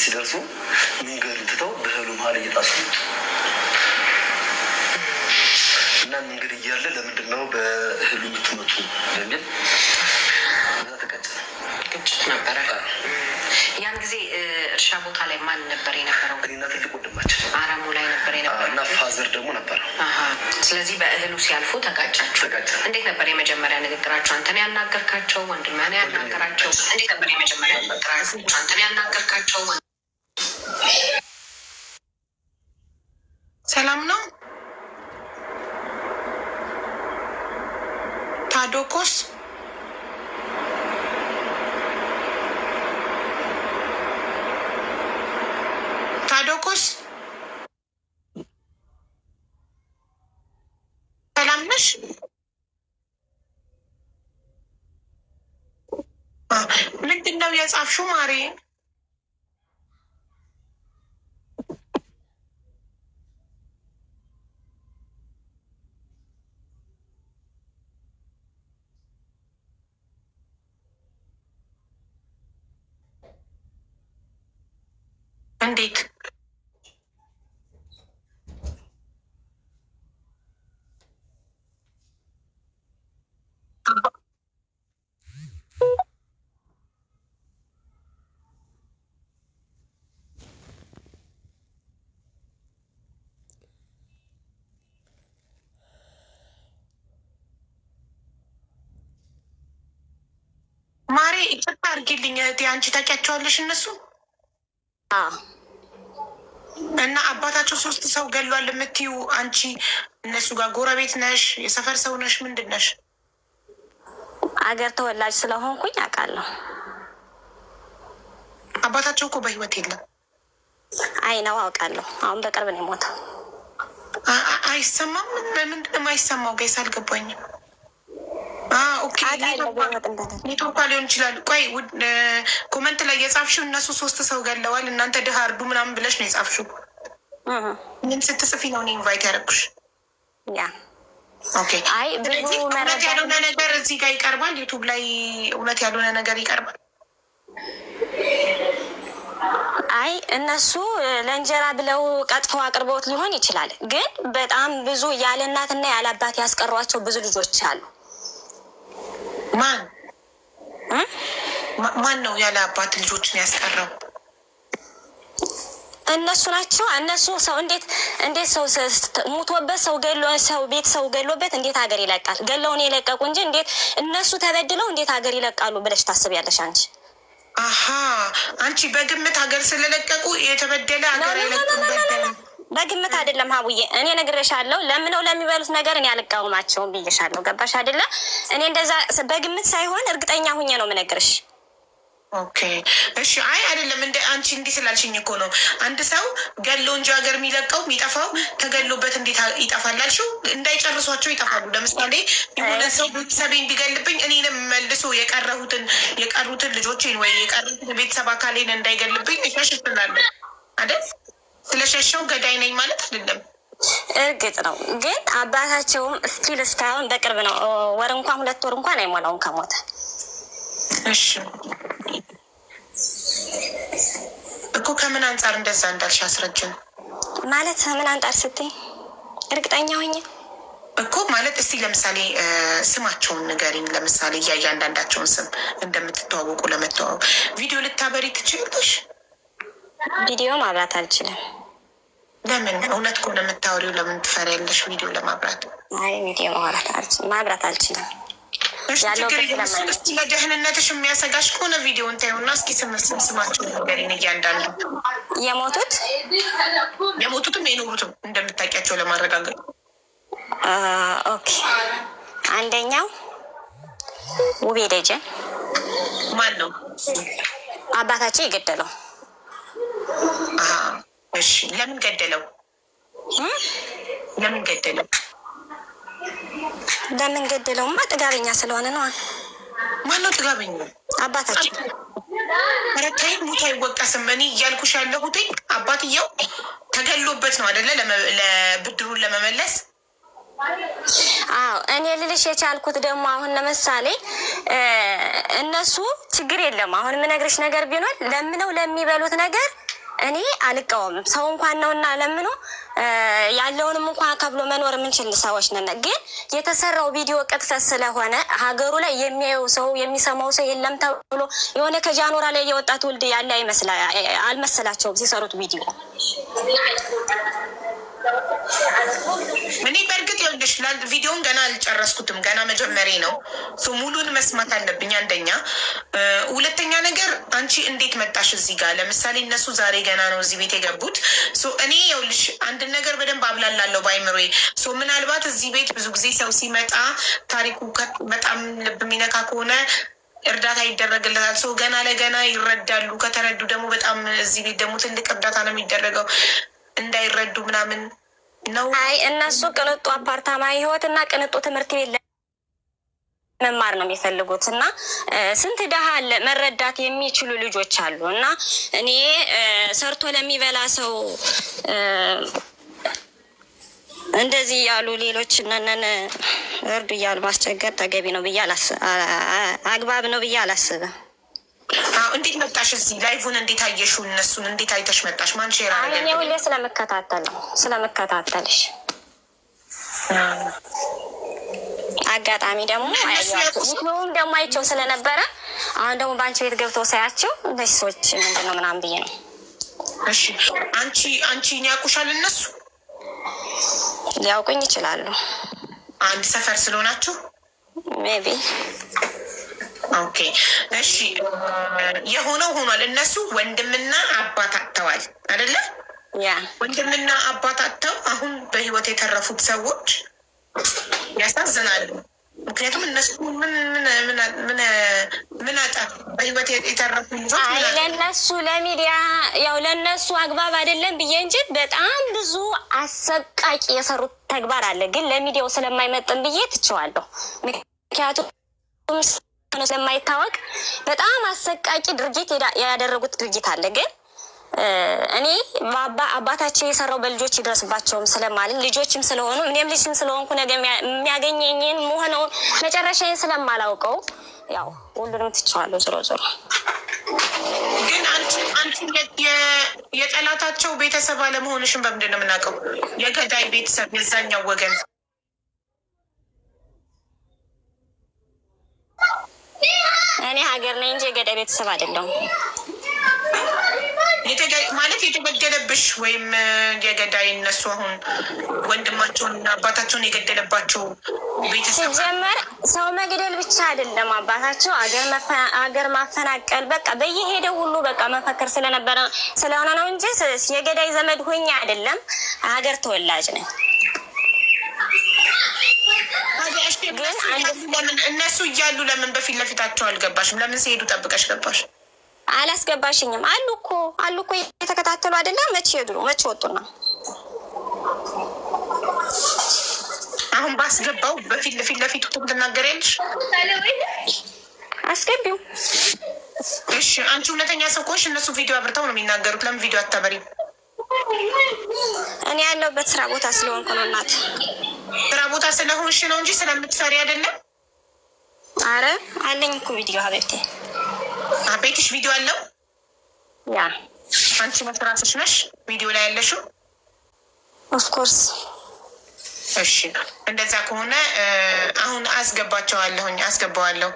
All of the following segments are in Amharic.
ሲደርሱ መንገዱን ትተው በእህሉ መሀል እየጣሱ እና መንገድ እያለ ለምንድን ነው በእህሉ የምትመጡ በሚል እዛ ተቀጨ። ግጭት ነበረ። ያን ጊዜ እርሻ ቦታ ላይ ማን ነበር የነበረው? እኔና ትልቅ ወንድማችን አረሙ ላይ ነበር የነበረው እና ፋዘር ደግሞ ነበር። ስለዚህ በእህሉ ሲያልፉ ተጋጫችሁ። እንዴት ነበር የመጀመሪያ ንግግራቸው? አንተን ያናገርካቸው? ወንድምህን ያናገራቸው? እንዴት ነበር የመጀመሪያ ንግግራቸው? አንተን ያናገርካቸው? ሰላም ነው ታዶኮስ? ታዶኮስ ሰላም ነሽ? ምንድን ነው የጻፍሽው ማሬ? እንዴት ማሬ? ይቅርታ አድርጊልኝ እህቴ፣ አንቺ ታውቂያቸዋለሽ እነሱ? እና አባታቸው 3 ሰው ገሏል የምትዩ አንቺ እነሱ ጋር ጎረቤት ነሽ? የሰፈር ሰው ነሽ? ምንድን ነሽ? አገር ተወላጅ ስለሆንኩኝ አውቃለሁ። አባታቸው እኮ በህይወት የለም። አይ ነው አውቃለሁ። አሁን በቅርብ ነው የሞተው። አይሰማም? ምንድን ነው የማይሰማው? ጋይስ አልገባኝም። ኦኬ ኔትወርኳ ሊሆን ይችላል። ቆይ ኮመንት ላይ የጻፍሽው እነሱ 3 ሰው ገለዋል እናንተ ድሃ እርዱ ምናምን ብለሽ ነው የጻፍሽው። ምን ስትጽፊ ነው እኔ ኢንቫይት ያደረኩሽ? ኦኬ እውነት ያልሆነ ነገር እዚህ ጋር ይቀርባል። ዩቱብ ላይ እውነት ያልሆነ ነገር ይቀርባል። አይ እነሱ ለእንጀራ ብለው ቀጥፈው አቅርበውት ሊሆን ይችላል። ግን በጣም ብዙ ያለ እናትና ያለ አባት ያስቀሯቸው ብዙ ልጆች አሉ። ማን ነው ያለ አባት ልጆችን ያስቀረው? እነሱ ናቸው። እነሱ ሰው እንዴት ሰው ሙቶበት ሰው ገሎ ሰው ቤት ሰው ገሎበት እንዴት ሀገር ይለቃል? ገለውን የለቀቁ እንጂ እንዴት እነሱ ተበድለው እንዴት ሀገር ይለቃሉ ብለሽ ታስቢያለሽ አንቺ? አንቺ በግምት ሀገር ስለለቀቁ የተበደለ ሀገር አይለቅም። በግምት አይደለም ሀቡዬ፣ እኔ ነግሬሻለሁ። ለምነው ለሚበሉት ነገር እኔ አልቃወማቸውም ብዬሻለሁ። ገባሽ አይደለ? እኔ እንደዛ በግምት ሳይሆን እርግጠኛ ሁኜ ነው የምነግርሽ። ኦኬ እሺ። አይ አይደለም እንደ አንቺ እንዲህ ስላልሽኝ እኮ ነው። አንድ ሰው ገሎ እንጂ ሀገር የሚለቀው የሚጠፋው ተገሎበት እንዴት ይጠፋል አልሽው? እንዳይጨርሷቸው ይጠፋሉ። ለምሳሌ የሆነ ሰው ቤተሰቤን ቢገልብኝ እኔንም መልሶ የቀሩትን ልጆቼን ወይ የቀሩትን ቤተሰብ አካሌን እንዳይገልብኝ እሸሽ እላለሁ አይደል? ስለሸሸው ገዳይ ነኝ ማለት አይደለም። እርግጥ ነው ግን አባታቸውም ስቲል እስካሁን በቅርብ ነው፣ ወር እንኳን 2 ወር እንኳን አይሞላውም ከሞተ። እሺ እኮ ከምን አንጻር እንደዛ እንዳልሽ አስረጅን። ማለት ምን አንጻር ስትይ እርግጠኛ ሆኜ እኮ ማለት እስቲ ለምሳሌ ስማቸውን ንገሪኝ። ለምሳሌ እያንዳንዳቸውን ስም እንደምትተዋወቁ ለመተዋወቅ ቪዲዮ ልታበሪ ትችላለሽ? ቪዲዮ ማብራት አልችልም። ለምን? እውነት ከሆነ የምታወሪው ለምን ትፈሪያለሽ ቪዲዮ ለማብራት? አይ ቪዲዮ ማብራት አልችልም። እስኪ ለደህንነትሽ የሚያሰጋሽ ከሆነ ቪዲዮን ታዩና እስኪ ስማቸው ነገሬን እያንዳንዱ የሞቱትም የኖሩትም እንደምታውቂያቸው ለማረጋገጥ። ኦኬ አንደኛው ውቤ ደጀን። ማን ነው? አባታቸው የገደለው። እሺ ለምን ገደለው? ለምን ገደለውማ ጥጋበኛ ስለሆነ ነው። ማነው ጥጋበኛ? አባታቸው። ረታይ ሙት አይወቀስም። እኔ እያልኩሽ ያለሁት አባትየው ተገሎበት ነው አይደለ? ለብድሩን ለመመለስ። አዎ እኔ ልልሽ የቻልኩት ደግሞ አሁን ለምሳሌ እነሱ ችግር የለም። አሁን የምነግርሽ ነገር ቢኖር ለምነው ለሚበሉት ነገር እኔ አልቃወምም። ሰው እንኳን ነውና ለምኖ ያለውንም እንኳን ከብሎ መኖር የምንችል ሰዎች ነን። ግን የተሰራው ቪዲዮ ቅጥፈት ስለሆነ ሀገሩ ላይ የሚያየው ሰው የሚሰማው ሰው የለም ተብሎ የሆነ ከጃኖራ ላይ የወጣ ትውልድ ያለ አልመሰላቸውም ሲሰሩት ቪዲዮ። እኔ በእርግጥ ይኸውልሽ ቪዲዮን ገና አልጨረስኩትም፣ ገና መጀመሪያ ነው። ሙሉን መስማት አለብኝ አንደኛ። ሁለተኛ ነገር አንቺ እንዴት መጣሽ እዚህ ጋር? ለምሳሌ እነሱ ዛሬ ገና ነው እዚህ ቤት የገቡት። እኔ ይኸውልሽ አንድን ነገር በደንብ አብላላለሁ በአይምሮዬ። ምናልባት እዚህ ቤት ብዙ ጊዜ ሰው ሲመጣ ታሪኩ በጣም ልብ የሚነካ ከሆነ እርዳታ ይደረግለታል። ሰው ገና ለገና ይረዳሉ። ከተረዱ ደግሞ በጣም እዚህ ቤት ደግሞ ትልቅ እርዳታ ነው የሚደረገው። እንዳይረዱ ምናምን ነው። አይ እነሱ ቅንጡ አፓርታማ ህይወት እና ቅንጡ ትምህርት ቤት መማር ነው የሚፈልጉት። እና ስንት ደሃ አለ መረዳት የሚችሉ ልጆች አሉ። እና እኔ ሰርቶ ለሚበላ ሰው እንደዚህ ያሉ ሌሎች ነን እርዱ እያሉ ማስቸገር ተገቢ ነው ብዬ አግባብ ነው ብዬ አላስብም። እንዴት መጣሽ እዚህ? ላይቭን እንዴት አየሽው? እነሱን እንዴት አይተሽ መጣሽ? ማን ሼር አረገ? እኔ ሁሌ ስለምከታተልሽ አጋጣሚ ደግሞ ይሁን ደግሞ አይቸው ስለነበረ አሁን ደግሞ በአንቺ ቤት ገብተው ሳያቸው እነዚህ ሰዎች ምንድን ነው ምናምን ብዬ ነው። እሺ አንቺ ያውቁሻል? እነሱ ሊያውቁኝ ይችላሉ። አንድ ሰፈር ስለሆናችሁ ሜቢ። ኦኬ እሺ፣ የሆነው ሆኗል። እነሱ ወንድምና አባት አጥተዋል አይደለ? ያ ወንድምና አባት አጥተው አሁን በህይወት የተረፉት ሰዎች ያሳዝናሉ። ምክንያቱም እነሱ ምን አጣፍ በህይወት የተረፉ ልጆች ለእነሱ ለሚዲያ ያው ለእነሱ አግባብ አይደለም ብዬ እንጂ በጣም ብዙ አሰቃቂ የሰሩት ተግባር አለ። ግን ለሚዲያው ስለማይመጥን ብዬ ትቼዋለሁ። ምክንያቱም ስለማይታወቅ በጣም አሰቃቂ ድርጊት ያደረጉት ድርጊት አለ። ግን እኔ አባታቸው የሰራው በልጆች ይድረስባቸውም ስለማልን ልጆችም ስለሆኑ እኔም ልጅም ስለሆንኩ ነገ የሚያገኘኝን መሆነውን መጨረሻዬን ስለማላውቀው ያው ሁሉንም ትቼዋለሁ። ዞሮ ዞሮ ግን አንቺ የጠላታቸው ቤተሰብ አለመሆንሽን በምንድን ነው የምናውቀው? የገዳይ ቤተሰብ የዛኛው ወገን እኔ ሀገር ነኝ እንጂ የገዳይ ቤተሰብ አይደለሁም። ማለት የተገደለብሽ ወይም የገዳይ እነሱ አሁን ወንድማቸውን እና አባታቸውን የገደለባቸው ቤተሰብ ሲጀመር ሰው መግደል ብቻ አይደለም አባታቸው አገር ማፈናቀል በቃ በየሄደው ሁሉ በቃ መፈክር ስለሆነ ነው እንጂ የገዳይ ዘመድ ሆኜ አይደለም። ሀገር ተወላጅ ነኝ። እነሱ እያሉ ለምን በፊት ለፊታቸው አልገባሽም? ለምን ሲሄዱ ጠብቀሽ ገባሽ? አላስገባሽኝም። አሉ እኮ የተከታተሉ አይደለም። መቼ ሄዱ? መቼ ወጡና? አሁን ባስገባው በፊት ለፊቱ ትናገሪያለሽ። አስገቢው። እሺ አንቺ እውነተኛ ሰው ከሆንሽ እነሱ ቪዲዮ አብርተው ነው የሚናገሩት። ለምን ቪዲዮ አታበሪም? እኔ ያለሁበት ስራ ቦታ ስለሆንኩ ነው እናት። ስራ ቦታ ስለሆንሽ ነው እንጂ ስለምትሰሪ አይደለም። አረ አለኝ እኮ ቪዲዮ ሀበቴ። ቤትሽ ቪዲዮ አለው? ያ አንቺ መስራትሽ ነሽ ቪዲዮ ላይ ያለሽው? ኦፍኮርስ። እሺ እንደዛ ከሆነ አሁን አስገባዋለሁ።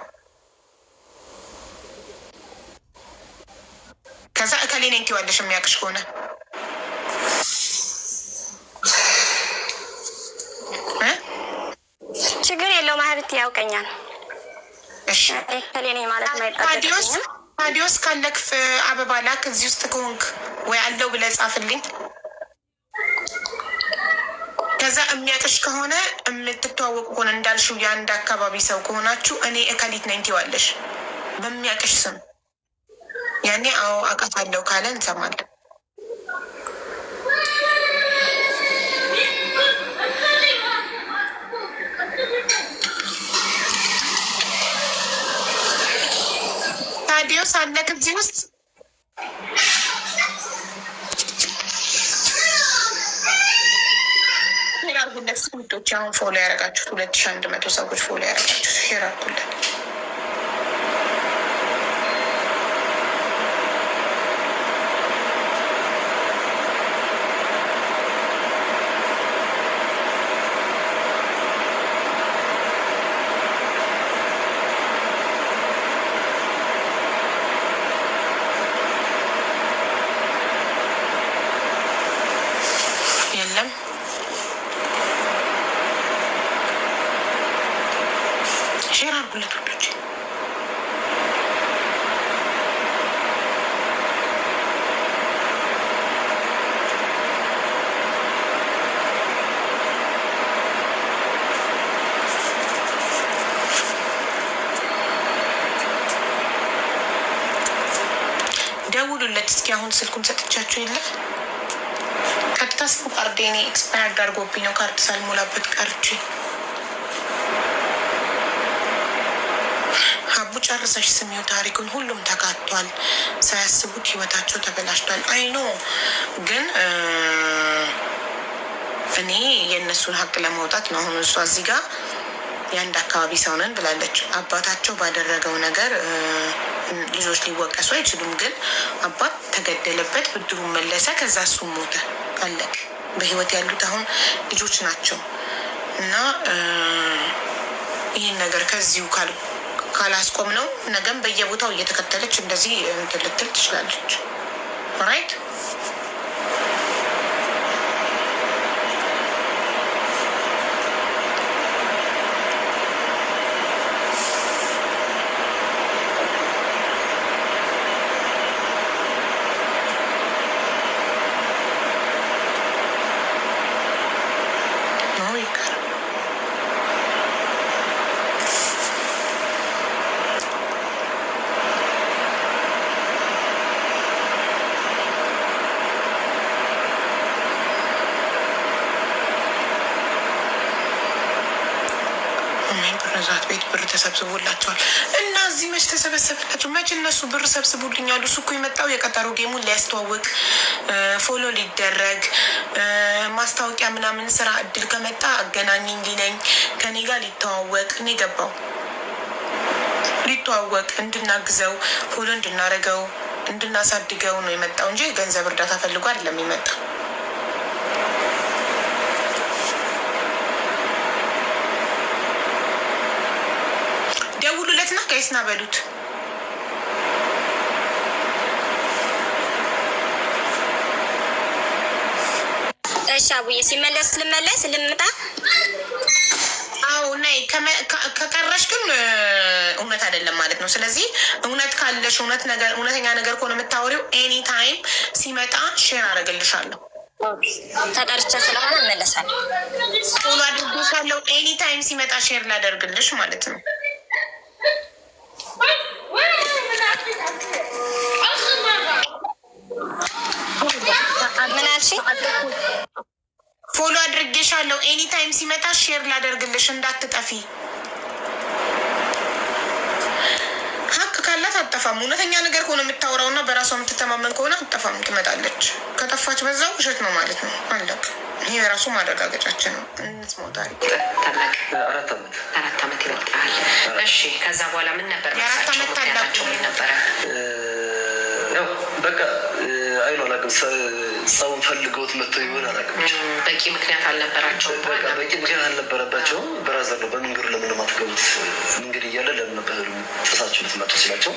ከዛ እከሌ ነኝ ትይዋለሽ የሚያውቅሽ ከሆነ ችግር የለውም። ሀብት ያውቀኛል። እሺ ከሌኔ ማለት ማይጣጣ ታዲዮስ ካለክ አበባ ላክ። እዚህ ውስጥ ከሆንክ ወይ አለው ብለህ ጻፍልኝ። ከዛ የሚያውቅሽ ከሆነ የምትተዋወቁ ከሆነ እንዳልሽው የአንድ አካባቢ ሰው ከሆናችሁ እኔ እከሊት ነኝ ትይዋለሽ በሚያውቅሽ ስም። ያኔ አዎ አውቃታለሁ ካለ እንሰማለን። ታዲዮስ አለክ እዚህ ውስጥ? ሼር አድርጉለት ውዶች። አሁን ፎሎ ያደረጋችሁት 2100 ሰዎች ፎሎ ያደረጋችሁት ሼር አድርጉለት። ደውሉለት እስኪ። አሁን ስልኩን ሰጥቻችሁ የለ ቀጥታ ስሙ ካርዴ እኔ ኤክስፓየርድ አድርጎብኝ ነው ካርድ ሳልሞላበት ቀርቼ። ሀቡ ጨርሰሽ ስሚው ታሪኩን። ሁሉም ተካቷል። ሳያስቡት ህይወታቸው ተበላሽቷል። አይኖ ግን እኔ የእነሱን ሀቅ ለማውጣት ነው። አሁን እሷ እዚህ ጋር የአንድ አካባቢ ሰው ነን ብላለች። አባታቸው ባደረገው ነገር ልጆች ሊወቀሱ አይችሉም። ግን አባት ተገደለበት፣ ብድሩን መለሰ፣ ከዛ እሱም ሞተ፣ አለቅ። በህይወት ያሉት አሁን ልጆች ናቸው። እና ይህን ነገር ከዚሁ ካላስቆም ነው ነገም በየቦታው እየተከተለች እንደዚህ እንትን ልትል ትችላለች። ራይት ዛት ቤት ብር ተሰብስቦላቸዋል። እና እዚህ መች ተሰበሰብላቸው? መች እነሱ ብር ሰብስቡልኛሉ? እሱ እኮ የመጣው የቀጠሮ ጌሙን ሊያስተዋውቅ ፎሎ ሊደረግ ማስታወቂያ ምናምን ስራ እድል ከመጣ አገናኝኝ ሊለኝ ከኔ ጋር ሊተዋወቅ እኔ ገባው ሊተዋወቅ እንድናግዘው ፎሎ እንድናረገው እንድናሳድገው ነው የመጣው እንጂ ገንዘብ እርዳታ ፈልጎ አይደለም የመጣው። ደውሉለትና ጋይስና በሉት። እሺ አቡዬ ሲመለስ ልምጣ። አዎ ነይ። ከቀረሽ ግን እውነት አይደለም ማለት ነው። ስለዚህ እውነት ካለሽ እውነተኛ ነገር ከሆነ የምታወሪው ኤኒ ታይም ሲመጣ ሼር አደርግልሻለሁ። ተጠርቼ ስለሆነ እመለሳለሁ። ቶሎ አድርጎሻለሁ። ኤኒ ታይም ሲመጣ ሼር ላደርግልሽ ማለት ነው። ምን አልሽኝ? ፎሎ አድርጌሻለሁ። ኤኒ ታይም ሲመጣ ሼር ላደርግልሽ እንዳትጠፊ። ሀቅ ካላት አጠፋም። እውነተኛ ነገር ከሆነ የምታወራው እና በራሷ የምትተማመን ከሆነ አጠፋም፣ ትመጣለች። ከጠፋች በዛው ውሸት ነው ማለት ነው። አለቅ። ይህ የራሱ ማረጋገጫችን ነው። እንስማው ታሪክ። አራት ዓመት ይበልጣል። እሺ ከዛ በኋላ ምን ነበር? የአራት ዓመት ታላቁ ነበረ። ያው በቃ አይኑ አላውቅም። ሰውን ፈልገውት መጥተው ይሆን አላውቅም። በቂ ምክንያት አልነበራቸውም። በቂ ምክንያት አልነበረባቸውም። በራዘር ነው በመንገዱ ለምን ማትገቡት መንገድ እያለ ለምን በህሉ ጥሳችሁ ልትመጡ ሲላቸው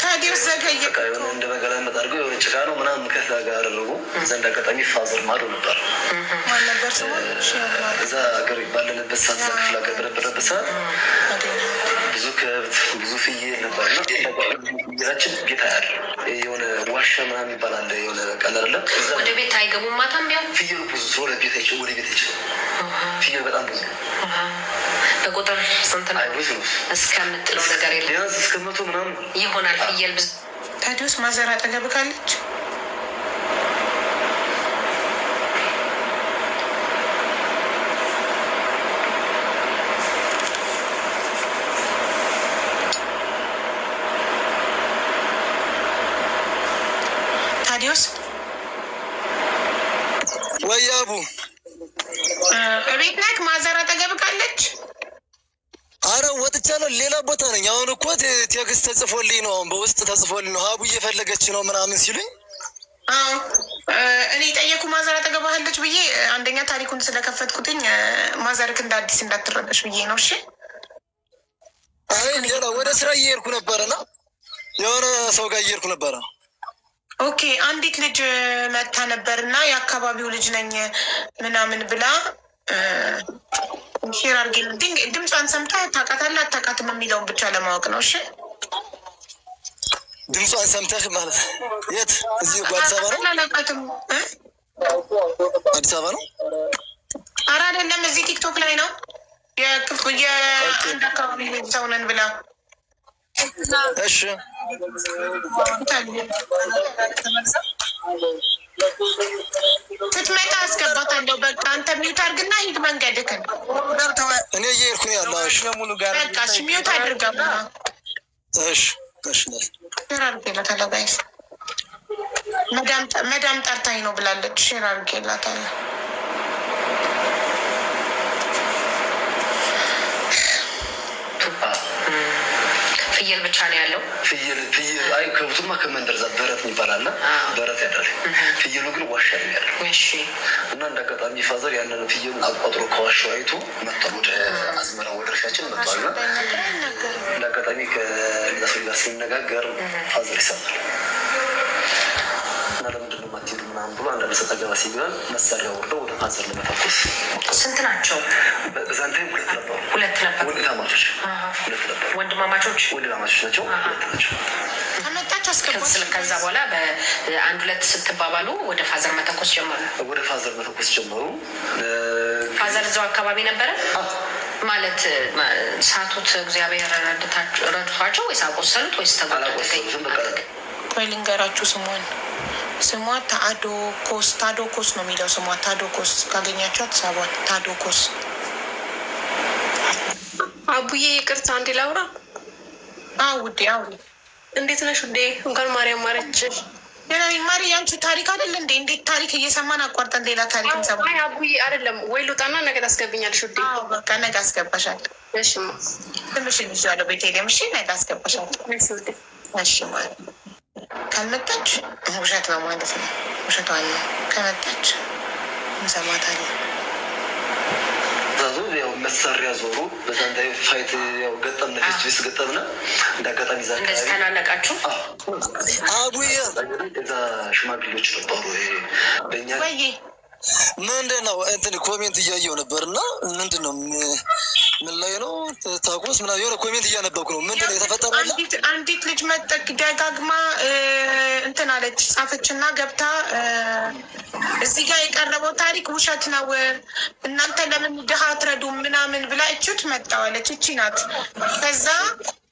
ታዲያ ዘገየ እንደ መገላ መጣርገው የሆነ ጭቃ ነው ምናምን ምክንያት ጋር አደረጉ። ዘንድ አጋጣሚ ፋዘር ማዶ ነበር እዛ ሀገር ባለንበት ሰዓት ዛ ክፍል ሀገር በነበረበት ሰዓት ብዙ ከብት ብዙ ፍየል ነበር እና ፍየላችን ጌታ ያለ የሆነ ዋሻ ምናምን ይባላል የሆነ ቀለርለ ወደ ቤት አይገቡም። ማታም ቢሆን ፍየሉ ብዙ ወደ ቤት አይችልም። ፍየል በጣም ብዙ በቁጥር ስንት ነው እስከምትለው ነገር የለም። ቢያንስ እስከ 100 ምናምን ይሆናል ፍየል ብዙ። ታዲያስ ማዘር አጠገብ ካለች ታዲያስ ወያቡ እቤት ናት። ማዘር አጠገብ ካለች አረ ወጥቻለሁ። ሌላ ቦታ ነኝ አሁን እኮ ቴክስት ተጽፎልኝ ነው፣ አሁን በውስጥ ተጽፎልኝ ነው። ሀቡ እየፈለገች ነው ምናምን ሲሉኝ እኔ ጠየኩ ማዘር አጠገብ አለች ብዬ። አንደኛ ታሪኩን ስለከፈትኩትኝ ማዘርክ እንደ አዲስ እንዳትረበሽ ብዬ ነው። እሺ አይ ሌላ ወደ ስራ እየሄድኩ ነበረና የሆነ ሰው ጋር እየሄድኩ ነበረ። ኦኬ አንዲት ልጅ መታ ነበር እና የአካባቢው ልጅ ነኝ ምናምን ብላ ሼር አድርጌ ድምጿን ሰምታ ታውቃታለህ አታውቃትም የሚለውን ብቻ ለማወቅ ነው። እሺ ድምጿን ሰምተህ ማለት የት? እዚህ አዲስ አበባ ነው? አላውቃትም። አዲስ አበባ ነው? ኧረ አይደለም፣ እዚህ ቲክቶክ ላይ ነው። የአንድ አካባቢ ሰው ነን ብላ። እሺ ስትመጣ አስገባታለሁ። በቃ አንተ ሚውት አድርግና ሂድ መንገድክን። እኔ እየሄድኩኝ ያለው በቃ እሺ፣ ሚውት አድርጋ። እሺ ሼር አድርጌላታለሁ። ጋይስ መዳም ጠርታኝ ነው ብላለች። ሼር አድርጌላታለሁ። ፍየል ብቻ ነው ያለው። ፍየል አይ ከብቱማ ከመንደር እዛ በረት ይባላል። በረት ያዳል። ፍየሉ ግን ዋሻ ነው ያለው። እና እንደ አጋጣሚ ፋዘር ያንን ፍየሉን አቋጥሮ ከዋሻው አይቶ መጥቷል። ወደ አዝመራ ወደ እርሻችን መጥቷል። እንደ አጋጣሚ ከነሱ ጋር ስንነጋገር ፋዘር ይሰማል እና ለምንድን ነው የማትሄዱ ምናምን ብሎ አንዳንድ ሰጠ ገባ ሲገባል መሳሪያ ወርደው ወደ ፋዘር ለመተኮስ። ስንት ናቸው? በዛን ታይም ሁለት ነበሩ። ወንድማማቾች ወንድማማቾች ናቸው። ሁለት ናቸው። ከዛ በኋላ በአንድ ሁለት ስትባባሉ ወደ ፋዘር መተኮስ ጀመሩ። ፋዘር እዛው አካባቢ ነበረ ማለት ሳቱት። እግዚአብሔር ረድቷቸው ወይስ አቆሰሉት ወይስ ቆይ ልንገራችሁ ስሟ ታዶኮስ ነው የሚለው ስሟ ታዶኮስ። ካገኛችኋት ሰባት ታዶኮስ። አቡዬ ይቅርታ አንዴ ላውራ። ውዴ አውሪ። እንዴት ነሽ ውዴ? እንኳን ማርያም ማረችሽ። ማሪ ያንቺ ታሪክ አይደለ እንዴ? እንዴት ታሪክ እየሰማን አቋርጠን ሌላ ታሪክ እንሰማ? አቡዬ አይደለም ወይ ልውጣና ነገ ታስገብኛለሽ ውዴ? በቃ ነገ አስገባሻለሁ። እሺማ ትንሽ ይዣለሁ ቤቴሌም። እሺ ነገ አስገባሻለሁ። እሺ ማለት ካልመጣች ውሸት ነው ማለት ነው። ውሸቷን ነው። ከመጣች እንሰማታለን። ያው መሳሪያ ዞሩ። በዛን ታይም ፋይት ያው ገጠምነ ፌስቱስ ገጠምነ። እንደ አጋጣሚ ዛ እንደዚህ ተናነቃችሁ? አቡዬ እዛ ሽማግሌዎች ነበሩ። በእኛ ምንድን ነው እንትን ኮሜንት እያየው ነበር እና ምንድን ነው ምን ላይ ነው ታቆስ ምናምን የሆነ ኮሜንት እያነበብኩ ነው። ምንድን ነው የተፈጠረ? አንዲት ልጅ መጠቅ ደጋግማ እንትን አለች ጻፈችና ገብታ እዚህ ጋር የቀረበው ታሪክ ውሸት ነው፣ እናንተ ለምን ድሃ አትረዱም ምናምን ብላ እችት መጣዋለች። እቺ ናት። ከዛ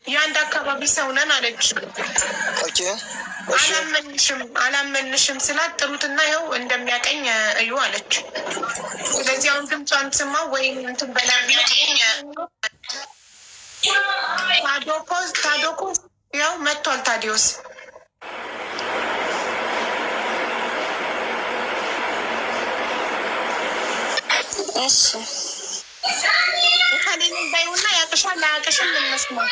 የአንድ አካባቢ ሰው ነን አለች። ኦኬ አላመንሽም ስላት ጥሩትና ይኸው እንደሚያቀኝ እዩ አለች። ስለዚህ አሁን ድምጿን ስማው ወይም እንትን በላ ታዶኮስ ያው መጥቷል። ታዲዮስ እሺ ከሌለ እንዳይውና ያቅሻል አያቅሽም እንመስማው።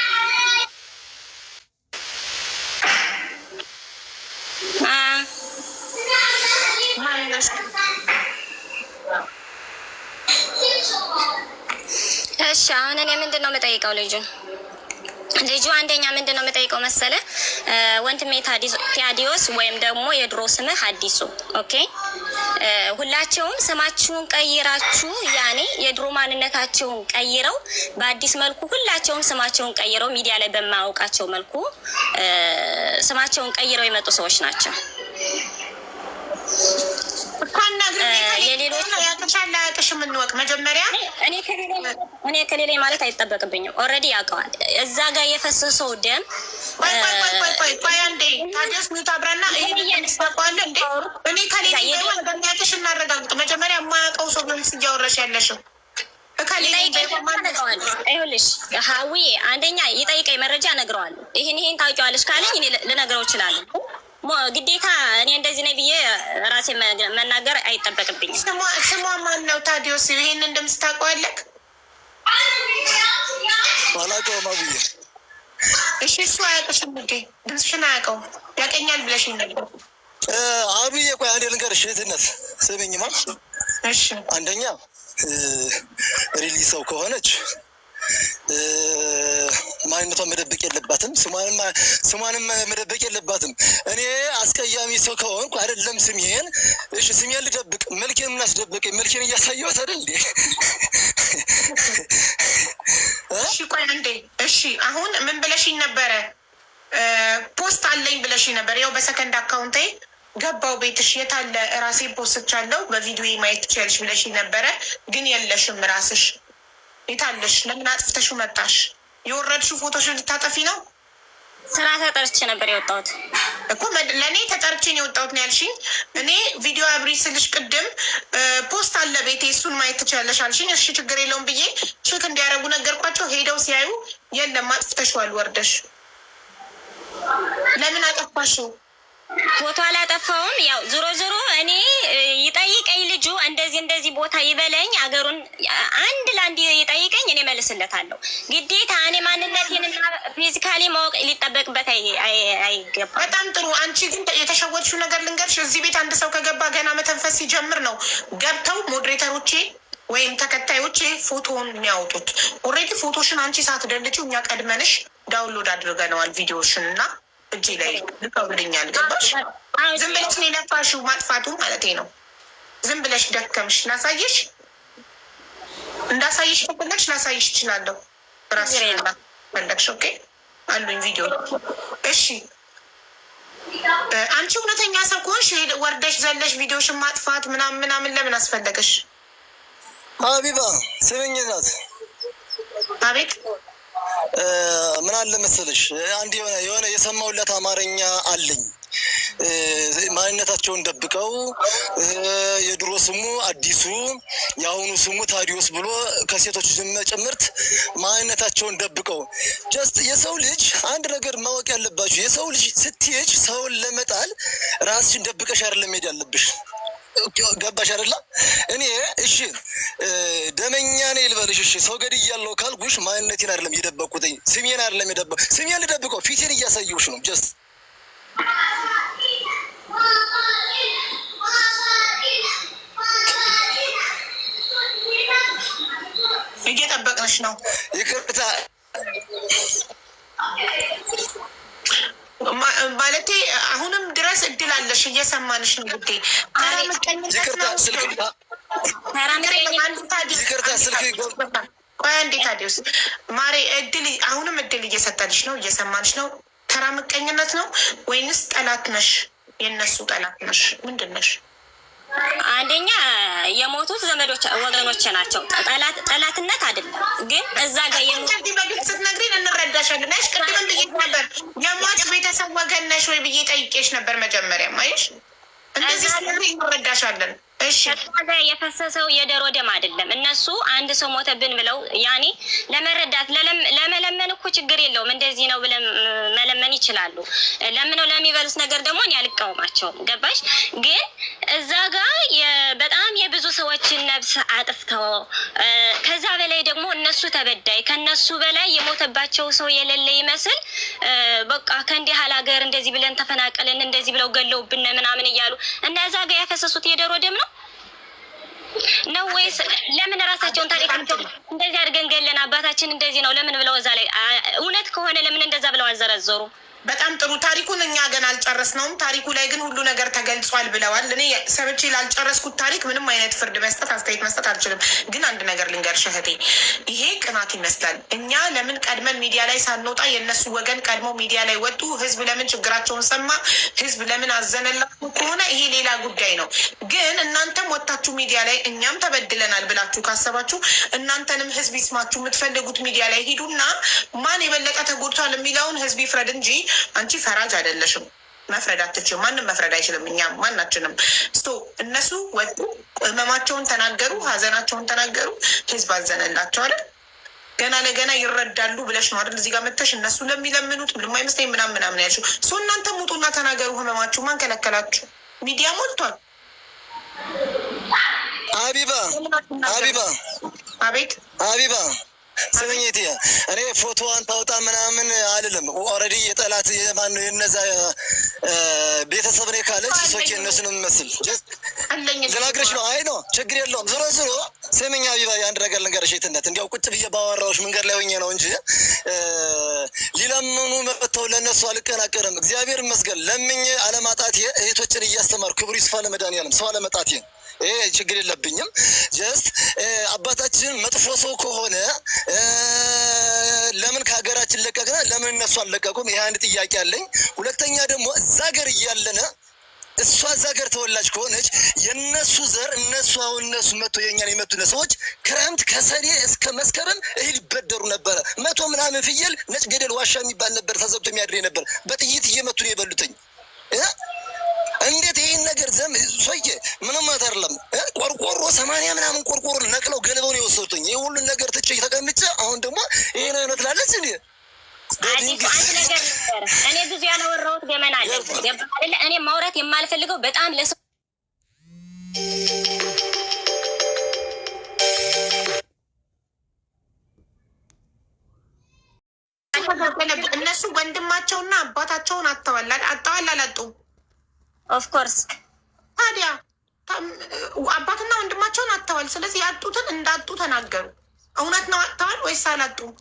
እሺ አሁን እኔ ምንድን ነው የምጠይቀው ልጁ አንደኛ ምንድን ነው የምጠይቀው መሰለ ወንድሜ ታዲዮስ ወይም ደግሞ የድሮ ስምህ አዲሱ ኦኬ። ሁላቸውም ስማችሁን ቀይራችሁ ያኔ የድሮ ማንነታቸውን ቀይረው በአዲስ መልኩ ሁላቸውም ስማቸውን ቀይረው ሚዲያ ላይ በማያውቃቸው መልኩ ስማቸውን ቀይረው የመጡ ሰዎች ናቸው። የሌሎች ያቅሻል አያቅሽም እንወቅ መጀመሪያ። እኔ ከሌላ ማለት አይጠበቅብኝም። ኦልሬዲ ያውቀዋል። እዛ ጋር የፈሰሰው ደም ቆይ አንዴ ታዲያስ ሚውት አብራና ይሄን ስታቋለ እንዴ እኔ ከሌላ እንደሚያቅሽ እናረጋግጥ። መጀመሪያ የማያውቀው ሰው በምስ እያወራሽ ያለሽው ይኸውልሽ ሀዊ አንደኛ ይጠይቀኝ መረጃ እነግረዋለሁ። ይሄን ታውቂዋለሽ ካለኝ እኔ ልነግረው እችላለሁ። ግዴታ እኔ እንደዚህ ነኝ ብዬ ራሴ መናገር አይጠበቅብኝም። ስሟ ማን ነው ታዲዮስ? ይሄን እንደምስታውቀዋለክ? አላውቀውም አቡዬ። እሺ እሱ አያውቅሽም እንዴ? ድምፅሽን አያውቀውም። ያቀኛል ብለሽኝ ነበር አቡዬ። ቆይ አንዴ ልንገርሽ እህትነት ስሚኝማ። እሺ አንደኛ ሪሊ ሰው ከሆነች ማንነቷን መደበቅ የለባትም። ስሟንም መደበቅ የለባትም። እኔ አስቀያሚ ሰው ከሆንኩ አይደለም ስሜን፣ እሺ ስሜን ልደብቅ፣ መልኬን ምናስደብቅ? መልኬን እያሳየሁት አይደል እንዴ? እሺ ቆይ እንዴ። እሺ አሁን ምን ብለሽኝ ነበረ? ፖስት አለኝ ብለሽኝ ነበር። ያው በሰከንድ አካውንቴ ገባው ቤትሽ የታለ ራሴ ፖስትቻለሁ በቪዲዮ ማየት ትችያለሽ ብለሽኝ ነበረ። ግን የለሽም ራስሽ የታለሽ? ለምን አጥፍተሽው መጣሽ? የወረድሽው ፎቶሽን ልታጠፊ ነው? ስራ ተጠርቼ ነበር የወጣሁት እኮ ለእኔ ተጠርቼን የወጣሁት ነው ያልሽኝ። እኔ ቪዲዮ አብሪ ስልሽ ቅድም ፖስት አለ ቤቴ እሱን ማየት ትችላለሽ አልሽኝ። እሺ ችግር የለውም ብዬ ቼክ እንዲያደርጉ ነገርኳቸው። ሄደው ሲያዩ የለም አጥፍተሽዋል ወርደሽ። ለምን አጠፋሽው? ፎቶ አላጠፋውም። ያው ዞሮ ዞሮ እኔ ይጠይቀኝ ልጁ እንደዚህ ቦታ ይበለኝ፣ አገሩን አንድ ለአንድ ይጠይቀኝ፣ እኔ መልስለታለሁ። ግዴታ እኔ ማንነቴንና ፊዚካሊ ማወቅ ሊጠበቅበት አይገባም። በጣም ጥሩ። አንቺ ግን የተሸወድሽው ነገር ልንገርሽ። እዚህ ቤት አንድ ሰው ከገባ ገና መተንፈስ ሲጀምር ነው ገብተው ሞዴሬተሮቼ ወይም ተከታዮቼ ፎቶውን የሚያወጡት። ኦልሬዲ ፎቶሽን አንቺ ሳትደልጪው እኛ ቀድመንሽ ዳውንሎድ አድርገነዋል ቪዲዮሽን እና እጅ ላይ ልቀውልኛል። ገባሽ? ዝም ብለሽ ነው የለፋሽው ማጥፋቱ ማለት ነው። ዝም ብለሽ ደከምሽ። ላሳይሽ እንዳሳይሽ ከፈለግሽ ላሳይሽ እችላለሁ። ራስሽ ፈለግሽ ኦኬ አሉኝ ቪዲዮ። እሺ አንቺ እውነተኛ ሰው ከሆንሽ ወርደሽ ዘለሽ ቪዲዮሽን ማጥፋት ምናምን ለምን አስፈለገሽ? ሀቢባ ስምኝ ናት። አቤት ምን አለ መሰለሽ አንድ የሆነ የሰማሁለት አማርኛ አለኝ። ማንነታቸውን ደብቀው የድሮ ስሙ አዲሱ የአሁኑ ስሙ ታዲዮስ ብሎ ከሴቶች ጭምርት ማንነታቸውን ደብቀው ጀስት የሰው ልጅ አንድ ነገር ማወቅ ያለባችሁ የሰው ልጅ ስትሄጅ ሰውን ለመጣል ራስሽን ደብቀሽ አይደለም መሄድ ያለብሽ። ገባሽ አይደለ? እኔ እሺ ደመኛ ነኝ ልበልሽ። እሺ ሰው ገድያለሁ ካልኩሽ ማንነቴን አይደለም የደበቅኩት፣ ስሜን አይደለም የደበቅኩት። ስሜን ልደብቀው ፊቴን እያሳየሁሽ ነው። ጀስት እየጠበቅንሽ ነው። ይቅርታ ማለቴ አሁንም ድረስ እድል አለሽ፣ እየሰማንሽ ነው። ጉዴ ቆይ አንዴ ታዲዮስ ማሬ እድል አሁንም እድል እየሰጠልሽ ነው፣ እየሰማንሽ ነው። ተራ ምቀኝነት ነው ወይንስ ጠላት ነሽ? የእነሱ ጠላት ነሽ? ምንድን ነሽ? አንደኛ የሞቱት ዘመዶች ወገኖች ናቸው። ጠላትነት አይደለም። ግን እዛ ጋር በግልጽ ስትነግሪን እንረዳሻለን። ነሽ ቅድም ብዬሽ ነበር የሟች ቤተሰብ ወገን ነሽ ወይ ብዬ ጠይቄሽ ነበር መጀመሪያ። ማይሽ እንደዚህ ስትነግሪን እንረዳሻለን። እሺ የፈሰሰው የደሮ ደም አይደለም። እነሱ አንድ ሰው ሞተብን ብለው ያኔ ለመረዳት ለመለመን እኮ ችግር የለውም። እንደዚህ ነው ብለን መለመን ይችላሉ። ለምነው ለሚበሉት ነገር ደግሞ እኔ አልቃወማቸውም። ገባሽ? ግን እዛ ጋር በጣም የብዙ ሰዎችን ነፍስ አጥፍተው ከዛ በላይ ደግሞ እነሱ ተበዳይ ከነሱ በላይ የሞተባቸው ሰው የሌለ ይመስል በቃ ከእንዲህ ያህል ሀገር እንደዚህ ብለን ተፈናቀልን እንደዚህ ብለው ገለውብን ምናምን እያሉ እና እዛ ጋር ያፈሰሱት የደሮ ደም ነው ወይስ ለምን ራሳቸውን ታሪካቸው እንደዚህ አድርገን ገለን አባታችን እንደዚህ ነው ለምን ብለው እዛ ላይ እውነት ከሆነ ለምን እንደዛ ብለው አዘረዘሩ? በጣም ጥሩ። ታሪኩን እኛ ገና አልጨረስነውም። ታሪኩ ላይ ግን ሁሉ ነገር ተገልጿል ብለዋል። እኔ ሰምቼ ላልጨረስኩት ታሪክ ምንም አይነት ፍርድ መስጠት አስተያየት መስጠት አልችልም። ግን አንድ ነገር ልንገርሽ እህቴ፣ ይሄ ቅናት ይመስላል። እኛ ለምን ቀድመን ሚዲያ ላይ ሳንወጣ የእነሱ ወገን ቀድመው ሚዲያ ላይ ወጡ? ህዝብ ለምን ችግራቸውን ሰማ? ህዝብ ለምን አዘነላችሁ ከሆነ ይሄ ሌላ ጉዳይ ነው። ግን እናንተም ወጥታችሁ ሚዲያ ላይ እኛም ተበድለናል ብላችሁ ካሰባችሁ እናንተንም ህዝብ ይስማችሁ የምትፈልጉት ሚዲያ ላይ ሂዱና ማን የበለጠ ተጎድቷል የሚለውን ህዝብ ይፍረድ እንጂ አንቺ ፈራጅ አይደለሽም። መፍረድ አትችልም። ማንም መፍረድ አይችልም። እኛም ማናችንም እነሱ ወጡ፣ ህመማቸውን ተናገሩ፣ ሀዘናቸውን ተናገሩ፣ ህዝብ አዘነላቸው አይደል? ገና ለገና ይረዳሉ ብለሽ ነው አይደል? እዚህ ጋር መተሽ እነሱ ለሚለምኑት ምንም አይመስለኝ ምናምን ያልሽው እናንተ ሙጡና ተናገሩ። ህመማችሁ ማን ከለከላችሁ? ሚዲያ ሞልቷል። ሀቢባ አቤት ሀቢባ ስምኝት እኔ ፎቶዋን ታውጣ ምናምን አልልም። ኦልሬዲ የጠላት የማን የነዛ ቤተሰብ ነው ካለች ሶኬ እነሱን መስል ልነግርሽ ነው። አይ ነው ችግር የለውም። ዞሮ ዞሮ ስምኝ ሀቢባ የአንድ ነገር ልንገርሽ። የትነት እንዲያው ቁጭ ብዬ ባወራሁሽ መንገድ ላይ ሆኜ ነው እንጂ ሊለምኑ መጥተው ለእነሱ አልቀናቀርም። እግዚአብሔር ይመስገን ለምኜ አለማጣቴ እህቶችን እያስተማርኩ ክብሩ ይስፋ ለመድኃኒዓለም ሰው አለመጣቴ ይሄ ችግር የለብኝም። ጀስት አባታችን መጥፎ ሰው ከሆነ ለምን ከሀገራችን ለቀቅነ? ለምን እነሱ አልለቀቁም? ይሄ አንድ ጥያቄ አለኝ። ሁለተኛ ደግሞ እዛ ሀገር እያለነ እሷ እዛ ሀገር ተወላጅ ከሆነች የእነሱ ዘር እነሱ መቶ የኛን የመቱነ ሰዎች ክረምት ከሰኔ እስከ መስከረም እህል ይበደሩ ነበረ። 100 ምናምን ፍየል ነጭ ገደል ዋሻ የሚባል ነበር ተዘግቶ የሚያድር ነበር። በጥይት እየመቱ ነው የበሉትኝ። እንዴት ይህን ነገር ሰውዬ ምንም አይደለም። ቆርቆሮ 80 ምናምን ቆርቆሮ ነቅለው ገለበውን የወሰዱትኝ ይህ ሁሉን ነገር ትቼ ተቀምጬ አሁን ደግሞ ይህን አይነት ላለች እንዴ አንድ ነገር እኔ ብዙ ያላወራሁት ገመና አለ አይደለ? እኔ ማውራት የማልፈልገው በጣም ለሰው እነሱ ወንድማቸውና አባታቸውን አጥተዋል አላጡም? ኦፍኮርስ ታዲያ አባትና ወንድማቸውን አጥተዋል። ስለዚህ ያጡትን እንዳጡ ተናገሩ። እውነት ነው አጥተዋል ወይስ አላጡም?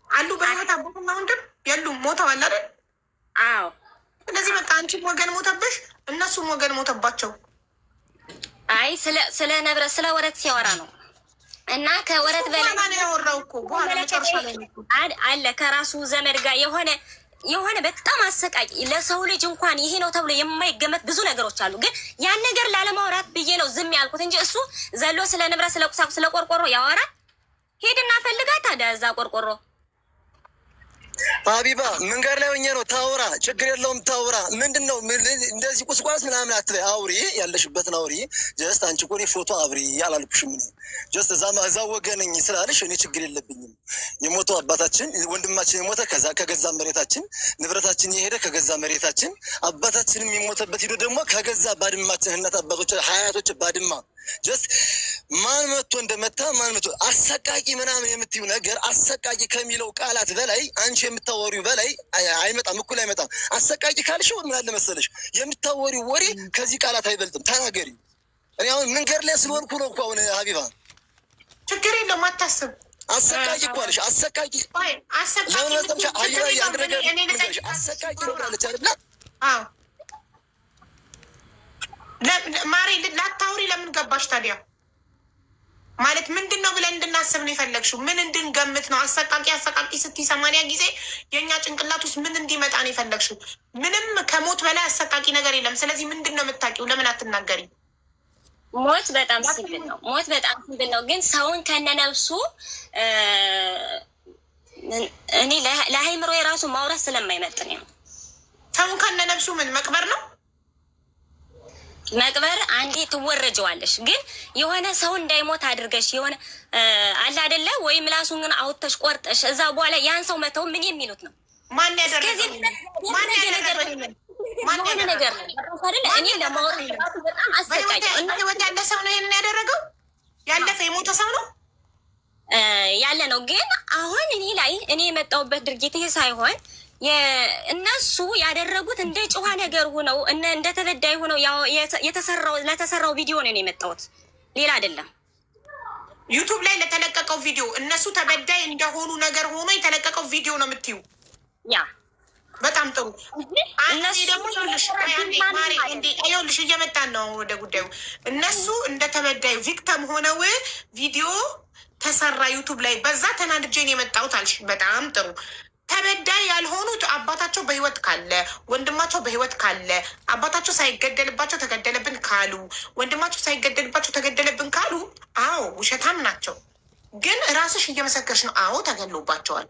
አሉ በህይወት አባትና ወንድም የሉም፣ ሞተዋል አይደል? አዎ። ስለዚህ በቃ አንቺም ወገን ሞተብሽ፣ እነሱም ወገን ሞተባቸው። አይ ስለ ንብረት ስለ ወረት ሲያወራ ነው እና ከወረት በላይ ነው ያወራው እኮ በኋላ መጨረሻ ላይ አለ ከራሱ ዘመድ ጋር የሆነ በጣም አሰቃቂ ለሰው ልጅ እንኳን ይሄ ነው ተብሎ የማይገመት ብዙ ነገሮች አሉ። ግን ያን ነገር ላለማውራት ብዬ ነው ዝም ያልኩት እንጂ እሱ ዘሎ ስለ ንብረት ስለ ቁሳቁስ ስለ ቆርቆሮ ያወራል። ሄድና ፈልጋት ታዲያ እዛ ቆርቆሮ ሀቢባ መንገድ ላይ ሆኜ ነው ታውራ፣ ችግር የለውም ታውራ። ምንድን ነው እንደዚህ ቁስቋስ ምናምን አትበይ፣ አውሪ፣ ያለሽበትን አውሪ። ጀስት አንቺ እኮ እኔ ፎቶ አብሪ አላልኩሽም። ጀስት እዛ ወገነኝ ስላለሽ እኔ ችግር የለብኝም። የሞተው አባታችን ወንድማችን የሞተ ከገዛ መሬታችን፣ ንብረታችን የሄደ ከገዛ መሬታችን፣ አባታችንም የሞተበት ሂዶ ደግሞ ከገዛ ባድማችን፣ እናት አባቶች ሀያቶች ባድማ። ጀስት ማን መጥቶ እንደመታ ማን መጥቶ አሰቃቂ ምናምን የምትዩ ነገር አሰቃቂ ከሚለው ቃላት በላይ አንቺ የምታወሪው በላይ አይመጣም፣ እኩል አይመጣም። አሰቃቂ ካልሽው ምን አለ መሰለሽ የምታወሪው ወሬ ከዚህ ቃላት አይበልጥም። ተናገሪ። እኔ አሁን መንገድ ላይ ስለሆንኩ ነው እኮ አሁን ሀቢባ። ችግር የለውም አታስብ። አሰቃቂ እኮ አለሽ። አሰቃቂ ለምን መሰለሽ ሀቢባ አንድ ነገር አሰቃቂ ነው ብላለች አይደለ? አዎ ማሬ ላታውሪ ለምን ገባሽ ታዲያ? ማለት ምንድን ነው ብለን እንድናስብ ነው የፈለግሽው? ምን እንድንገምት ነው? አሰቃቂ ስትይ 80 ጊዜ የእኛ ጭንቅላት ውስጥ ምን እንዲመጣ ነው የፈለግሽው? ምንም ከሞት በላይ አሰቃቂ ነገር የለም። ስለዚህ ምንድን ነው የምታውቂው? ለምን አትናገሪ? ሞት በጣም ሲምብል ነው። ሞት በጣም ሲምብል ነው። ግን ሰውን ከነነብሱ እኔ ለሀይምሮ የራሱ ማውራት ስለማይመጥን ነው። ሰውን ከነነብሱ ምን መቅበር ነው? መቅበር አንዴ ትወረጀዋለሽ። ግን የሆነ ሰው እንዳይሞት አድርገሽ የሆነ አለ አይደለ ወይ ምላሱን ግን አውጥተሽ ቆርጠሽ እዛ በኋላ ያን ሰው መተው ምን የሚሉት ነው? ማን ያደረገው? ማን ያደረገው? ነገር አይደለ? እኔ ለማውራት በጣም አሰቃቂ ህይወት ያለ ሰው ነው ይሄንን ያደረገው። ያለፈ የሞተ ሰው ነው ያለ ነው። ግን አሁን እኔ የመጣሁበት ድርጊት ይሄ ሳይሆን እነሱ ያደረጉት እንደ ጨዋ ነገር ሆነው እንደ ተበዳይ ሆነው ለተሰራው ቪዲዮ ነው የመጣሁት፣ ሌላ አይደለም። ዩቱብ ላይ ለተለቀቀው ቪዲዮ እነሱ ተበዳይ እንደሆኑ ነገር ሆኖ የተለቀቀው ቪዲዮ ነው የምትዩ? ያ በጣም ጥሩ። እነሱ ደግሞ ይኸውልሽ እየመጣን ነው ወደ ጉዳዩ። እነሱ እንደ ተበዳይ ቪክተም ሆነው ቪዲዮ ተሰራ ዩቱብ ላይ፣ በዛ ተናድጄን የመጣሁት አልሽ። በጣም ጥሩ። ተበዳይ ያልሆኑት አባታቸው በህይወት ካለ፣ ወንድማቸው በህይወት ካለ፣ አባታቸው ሳይገደልባቸው ተገደለብን ካሉ፣ ወንድማቸው ሳይገደልባቸው ተገደለብን ካሉ፣ አዎ ውሸታም ናቸው። ግን ራስሽ እየመሰከርሽ ነው። አዎ ተገሎባቸዋል።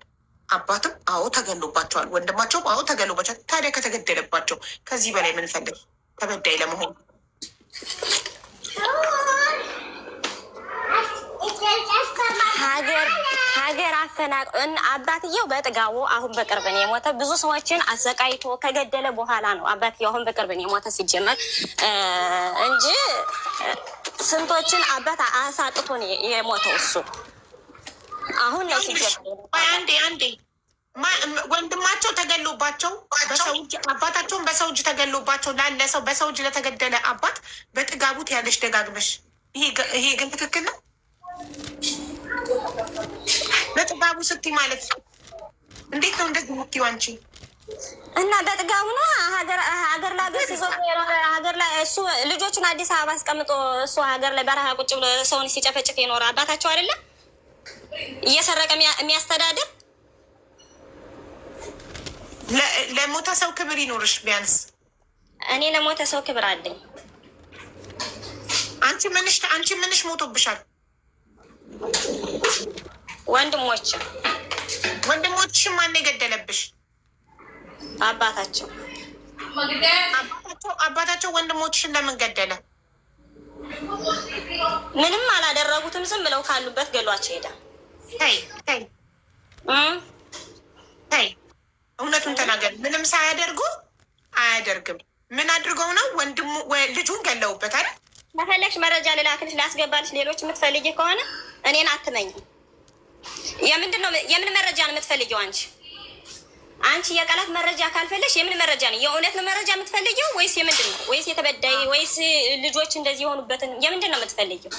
አባትም አዎ ተገሎባቸዋል። ወንድማቸውም አዎ ተገሎባቸዋል። ታዲያ ከተገደለባቸው ከዚህ በላይ ምን ፈልግ ተበዳይ ለመሆን? ሀገር አፈናቅን አባትየው በጥጋቡ አሁን በቅርብ ነው የሞተ። ብዙ ሰዎችን አሰቃይቶ ከገደለ በኋላ ነው አባትየው አሁን በቅርብ ነው የሞተ ሲጀመር እንጂ ስንቶችን አባት አሳጥቶ ነው የሞተው እሱ። አሁን ነው ሲጀመር አንዴ ወንድማቸው ተገሎባቸው በሰው እጅ፣ አባታቸውን በሰው እጅ ተገሎባቸው ላለ ሰው በሰው እጅ ለተገደለ አባት በጥጋቡት ያለሽ ደጋግመሽ ይሄ ግን ትክክል ነው? በጥጋቡ ስትይ ማለት እንዴት ነው እንደዚህ የምትይው አንቺ? እና በጥጋቡ ነው ሀገር ላይ ሲዞር ሀገር ላይ እሱ ልጆቹን አዲስ አበባ አስቀምጦ እሱ ሀገር ላይ በረሃ ቁጭ ብሎ ሰውን ሲጨፈጭፍ የኖረ አባታቸው አይደለም እየሰረቀ የሚያስተዳድር። ለሞተ ሰው ክብር ይኖርሽ ቢያንስ። እኔ ለሞተ ሰው ክብር አለኝ። አንቺ ምንሽ ሞቶብሻል? ወንድሞችሽን ማን የገደለብሽ? አባታቸው። አባታቸው ወንድሞችሽን ለምን ገደለ? ምንም አላደረጉትም። ዝም ብለው ካሉበት ገሏቸው ሄደ። ተይ እውነቱን ተናገር። ምንም ሳያደርጉ አያደርግም። ምን አድርገው ነው? ወንድሙ ልጁን ገለውበታል። ለፈለግሽ መረጃ ልላክልሽ፣ ላስገባልሽ። ሌሎች የምትፈልጊ ከሆነ እኔን አትመኝ። የምን መረጃ ነው የምትፈልጊው? አንቺ የቃላት መረጃ ካልፈለሽ የምን መረጃ ነው? የእውነት ነው መረጃ የምትፈልጊው ወይስ የምንድን ነው? ወይስ የተበዳይ ወይስ ልጆች እንደዚህ የሆኑበትን የምንድን ነው የምትፈልጊው?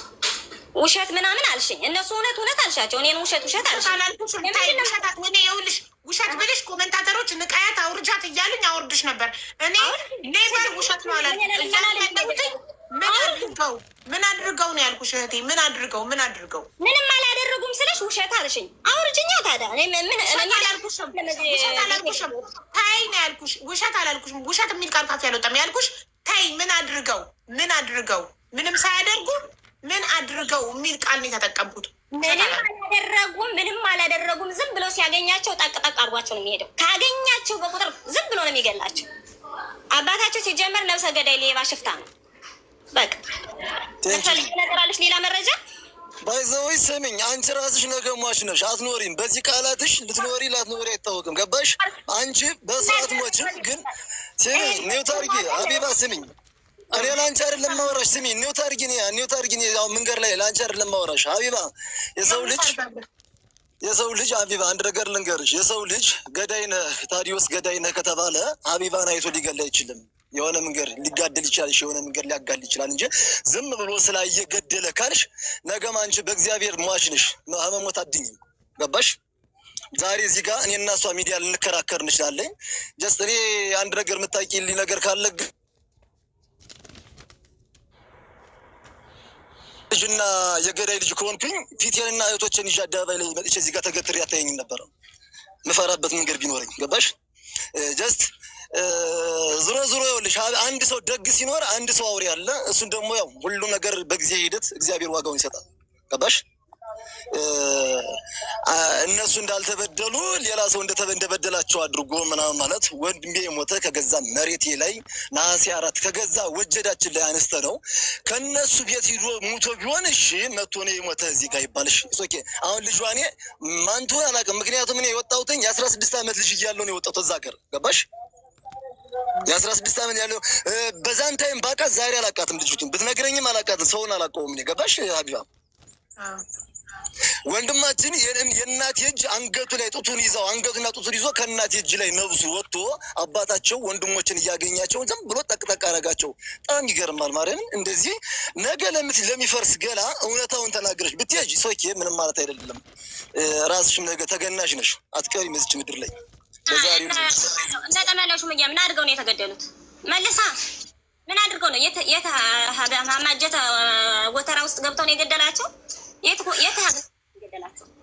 ውሸት ምናምን አልሽኝ። እነሱ እውነት አልሻቸው፣ እኔን ውሸት አልሽኝ። ይኸውልሽ ውሸት ብልሽ ኮሜንታተሮች ንቃያት አውርጃት እያሉኝ አውርድሽ ነበር። እኔ ኔቨር ውሸት ነው አላልኩም። ምን አድርገው ነው ያልኩሽ እህቴ? ምን አድርገው? ምንም አላደረጉም ስልሽ ውሸት አልሽኝ። አውርጅኛ ታዲያ። ውሸት አላልኩሽም። ታይ ነው ያልኩሽ። ውሸት አላልኩሽም። ውሸት የሚል ቃል ካፌ አልወጣም ያልኩሽ። ታይ ምን አድርገው ምንም ሳያደርጉ ምን አድርገው የሚል ቃል ነው የተጠቀምኩት። ምንም አላደረጉም። ዝም ብሎ ሲያገኛቸው ጠቅጠቅ አድርጓቸው ነው የሚሄደው። ካገኛቸው በቁጥር ዝም ብሎ ነው የሚገላቸው። አባታቸው ሲጀመር ነብሰ ገዳይ፣ ሌባ፣ ሽፍታ ነው። በቃ ነገራለች። ሌላ መረጃ ባይዘወይ ስሚኝ፣ አንቺ ራስሽ ነገ ሟች ነሽ፣ አትኖሪም። በዚህ ቃላትሽ ልትኖሪ ላትኖሪ አይታወቅም። ገባሽ? አንቺ በሰዓት ሞችም ግን ስሚኝ፣ ኒው ታርጊ አቢባ ስሚኝ፣ እኔ ለአንቺ አይደለም ማወራሽ። ስሚኝ፣ ኒው ታርጊ ያው መንገድ ላይ ለአንቺ አይደለም ማወራሽ አቢባ። የሰው ልጅ አቢባ አንድ ነገር ልንገርሽ፣ የሰው ልጅ ገዳይ ነህ ታዲዮስ ገዳይ ነህ ከተባለ አቢባን አይቶ ሊገላ አይችልም። የሆነ መንገድ ሊጋደል ይችላል፣ የሆነ መንገድ ሊያጋል ይችላል እንጂ ዝም ብሎ ስላየ ገደለ ካልሽ ነገም አንቺ በእግዚአብሔር ሟች ነሽ፣ መሞት አድኝም። ገባሽ? ዛሬ እዚህ ጋር እኔ እና እሷ ሚዲያ ልንከራከር እንችላለን። ጀስት እኔ አንድ ነገር የምታውቂልኝ ነገር ካለ ልጅና የገዳይ ልጅ ከሆንኩኝ ፊቴንና እህቶችን ይዤ አደባባይ ላይ መጥቼ እዚህ ጋር ተገትሬ አታየኝም ነበረ። ምፈራበት መንገድ ቢኖረኝ። ገባሽ? ጀስት ዞሮ ይኸውልሽ፣ አንድ ሰው ደግ ሲኖር አንድ ሰው አውሬ አለ። እሱን ደግሞ ያው ሁሉም ነገር በጊዜ ሂደት እግዚአብሔር ዋጋውን ይሰጣል። ገባሽ? እነሱ እንዳልተበደሉ ሌላ ሰው እንደበደላቸው አድርጎ ምናምን ማለት ወንድሜ የሞተ ከገዛ መሬቴ ላይ ነሐሴ 4 ከገዛ ወጀዳችን ላይ አነስተ ነው ከነሱ ቤት ሂዶ ሙቶ ቢሆን እሺ መቶ ነው የሞተ እዚህ ጋር ይባልሽ ኦኬ። አሁን ልጇ እኔ ማንቱ አላውቅም። ምክንያቱም እኔ የወጣሁትኝ የ16 ዓመት ልጅ እያለሁ ነው የወጣሁት እዛ ሀገር። ገባሽ? የ16 ዓመት ያለው በዛን ታይም ባቃት ዛሬ አላውቃትም። ልጅቱን ብትነግረኝም አላውቃትም። ሰውን አላውቀውም እኔ። ገባሽ ሀቢባ? ወንድማችን የእናት እጅ አንገቱ ላይ ጡቱን ይዘው አንገቱና ጡቱን ይዞ ከእናት እጅ ላይ ነብሱ ወጥቶ አባታቸው ወንድሞችን እያገኛቸው ዝም ብሎ ጠቅጠቅ አረጋቸው። በጣም ይገርማል። ማርያምን እንደዚህ ነገ ለሚፈርስ ገላ እውነታውን ተናገረች ብትሄጂ ሶኬ ምንም ማለት አይደለም። ራስሽም ነገ ተገናሽ ነሽ፣ አትቀሪም እዚች ምድር ላይ። እንደተመለሹ ምያ ምን አድርገው ነው የተገደሉት? መልሳ ምን አድርገው ነው ማጀት ጎተራ ውስጥ ገብተው ነው የገደላቸው?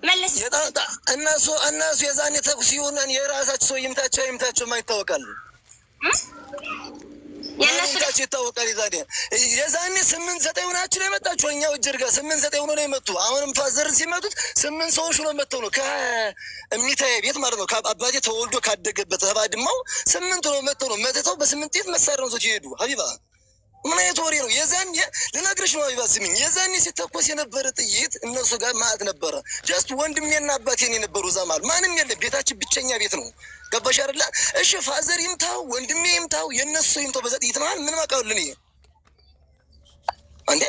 መልስ እነሱ የዛኔ ተኩስ ሲሆን የራሳቸው ሰው ይምታቸው ማይታወቃል። የነሱ ይታወቃል። የዛኔ 8-9 ሆናችሁ ነው የመጣችሁ። እኛ ውጅር ጋር 8-9 ሆኖ ነው የመጡ። አሁንም ፋዘርን ሲመጡት 8 ሰዎች ነው መጥተው ነው ከሚታየ ቤት ማለት ነው አባቴ ተወልዶ ካደገበት ባድማው 8 ነው መጥተው ነው መጥተው በ8 ቤት መሳሪያ ነው ይሄዱ። ሀቢባ ምን አይነት ወሬ ነው? የዛኔ ልነግርሽ ነው ሀቢባ ስሚኝ፣ የዛኔ ሲተኮስ የነበረ ጥይት እነሱ ጋር ማዕት ነበረ። ጀስት ወንድሜና አባቴን የነበሩ እዛ ማለት ማንም የለም። ቤታችን ብቸኛ ቤት ነው። ገባሽ አይደለ? እሺ ፋዘር ይምታው ወንድሜ ይምታው የነሱ ይምታው በዛ ጥይት ማለት ምን ማቃውልን ይሄ አንዴ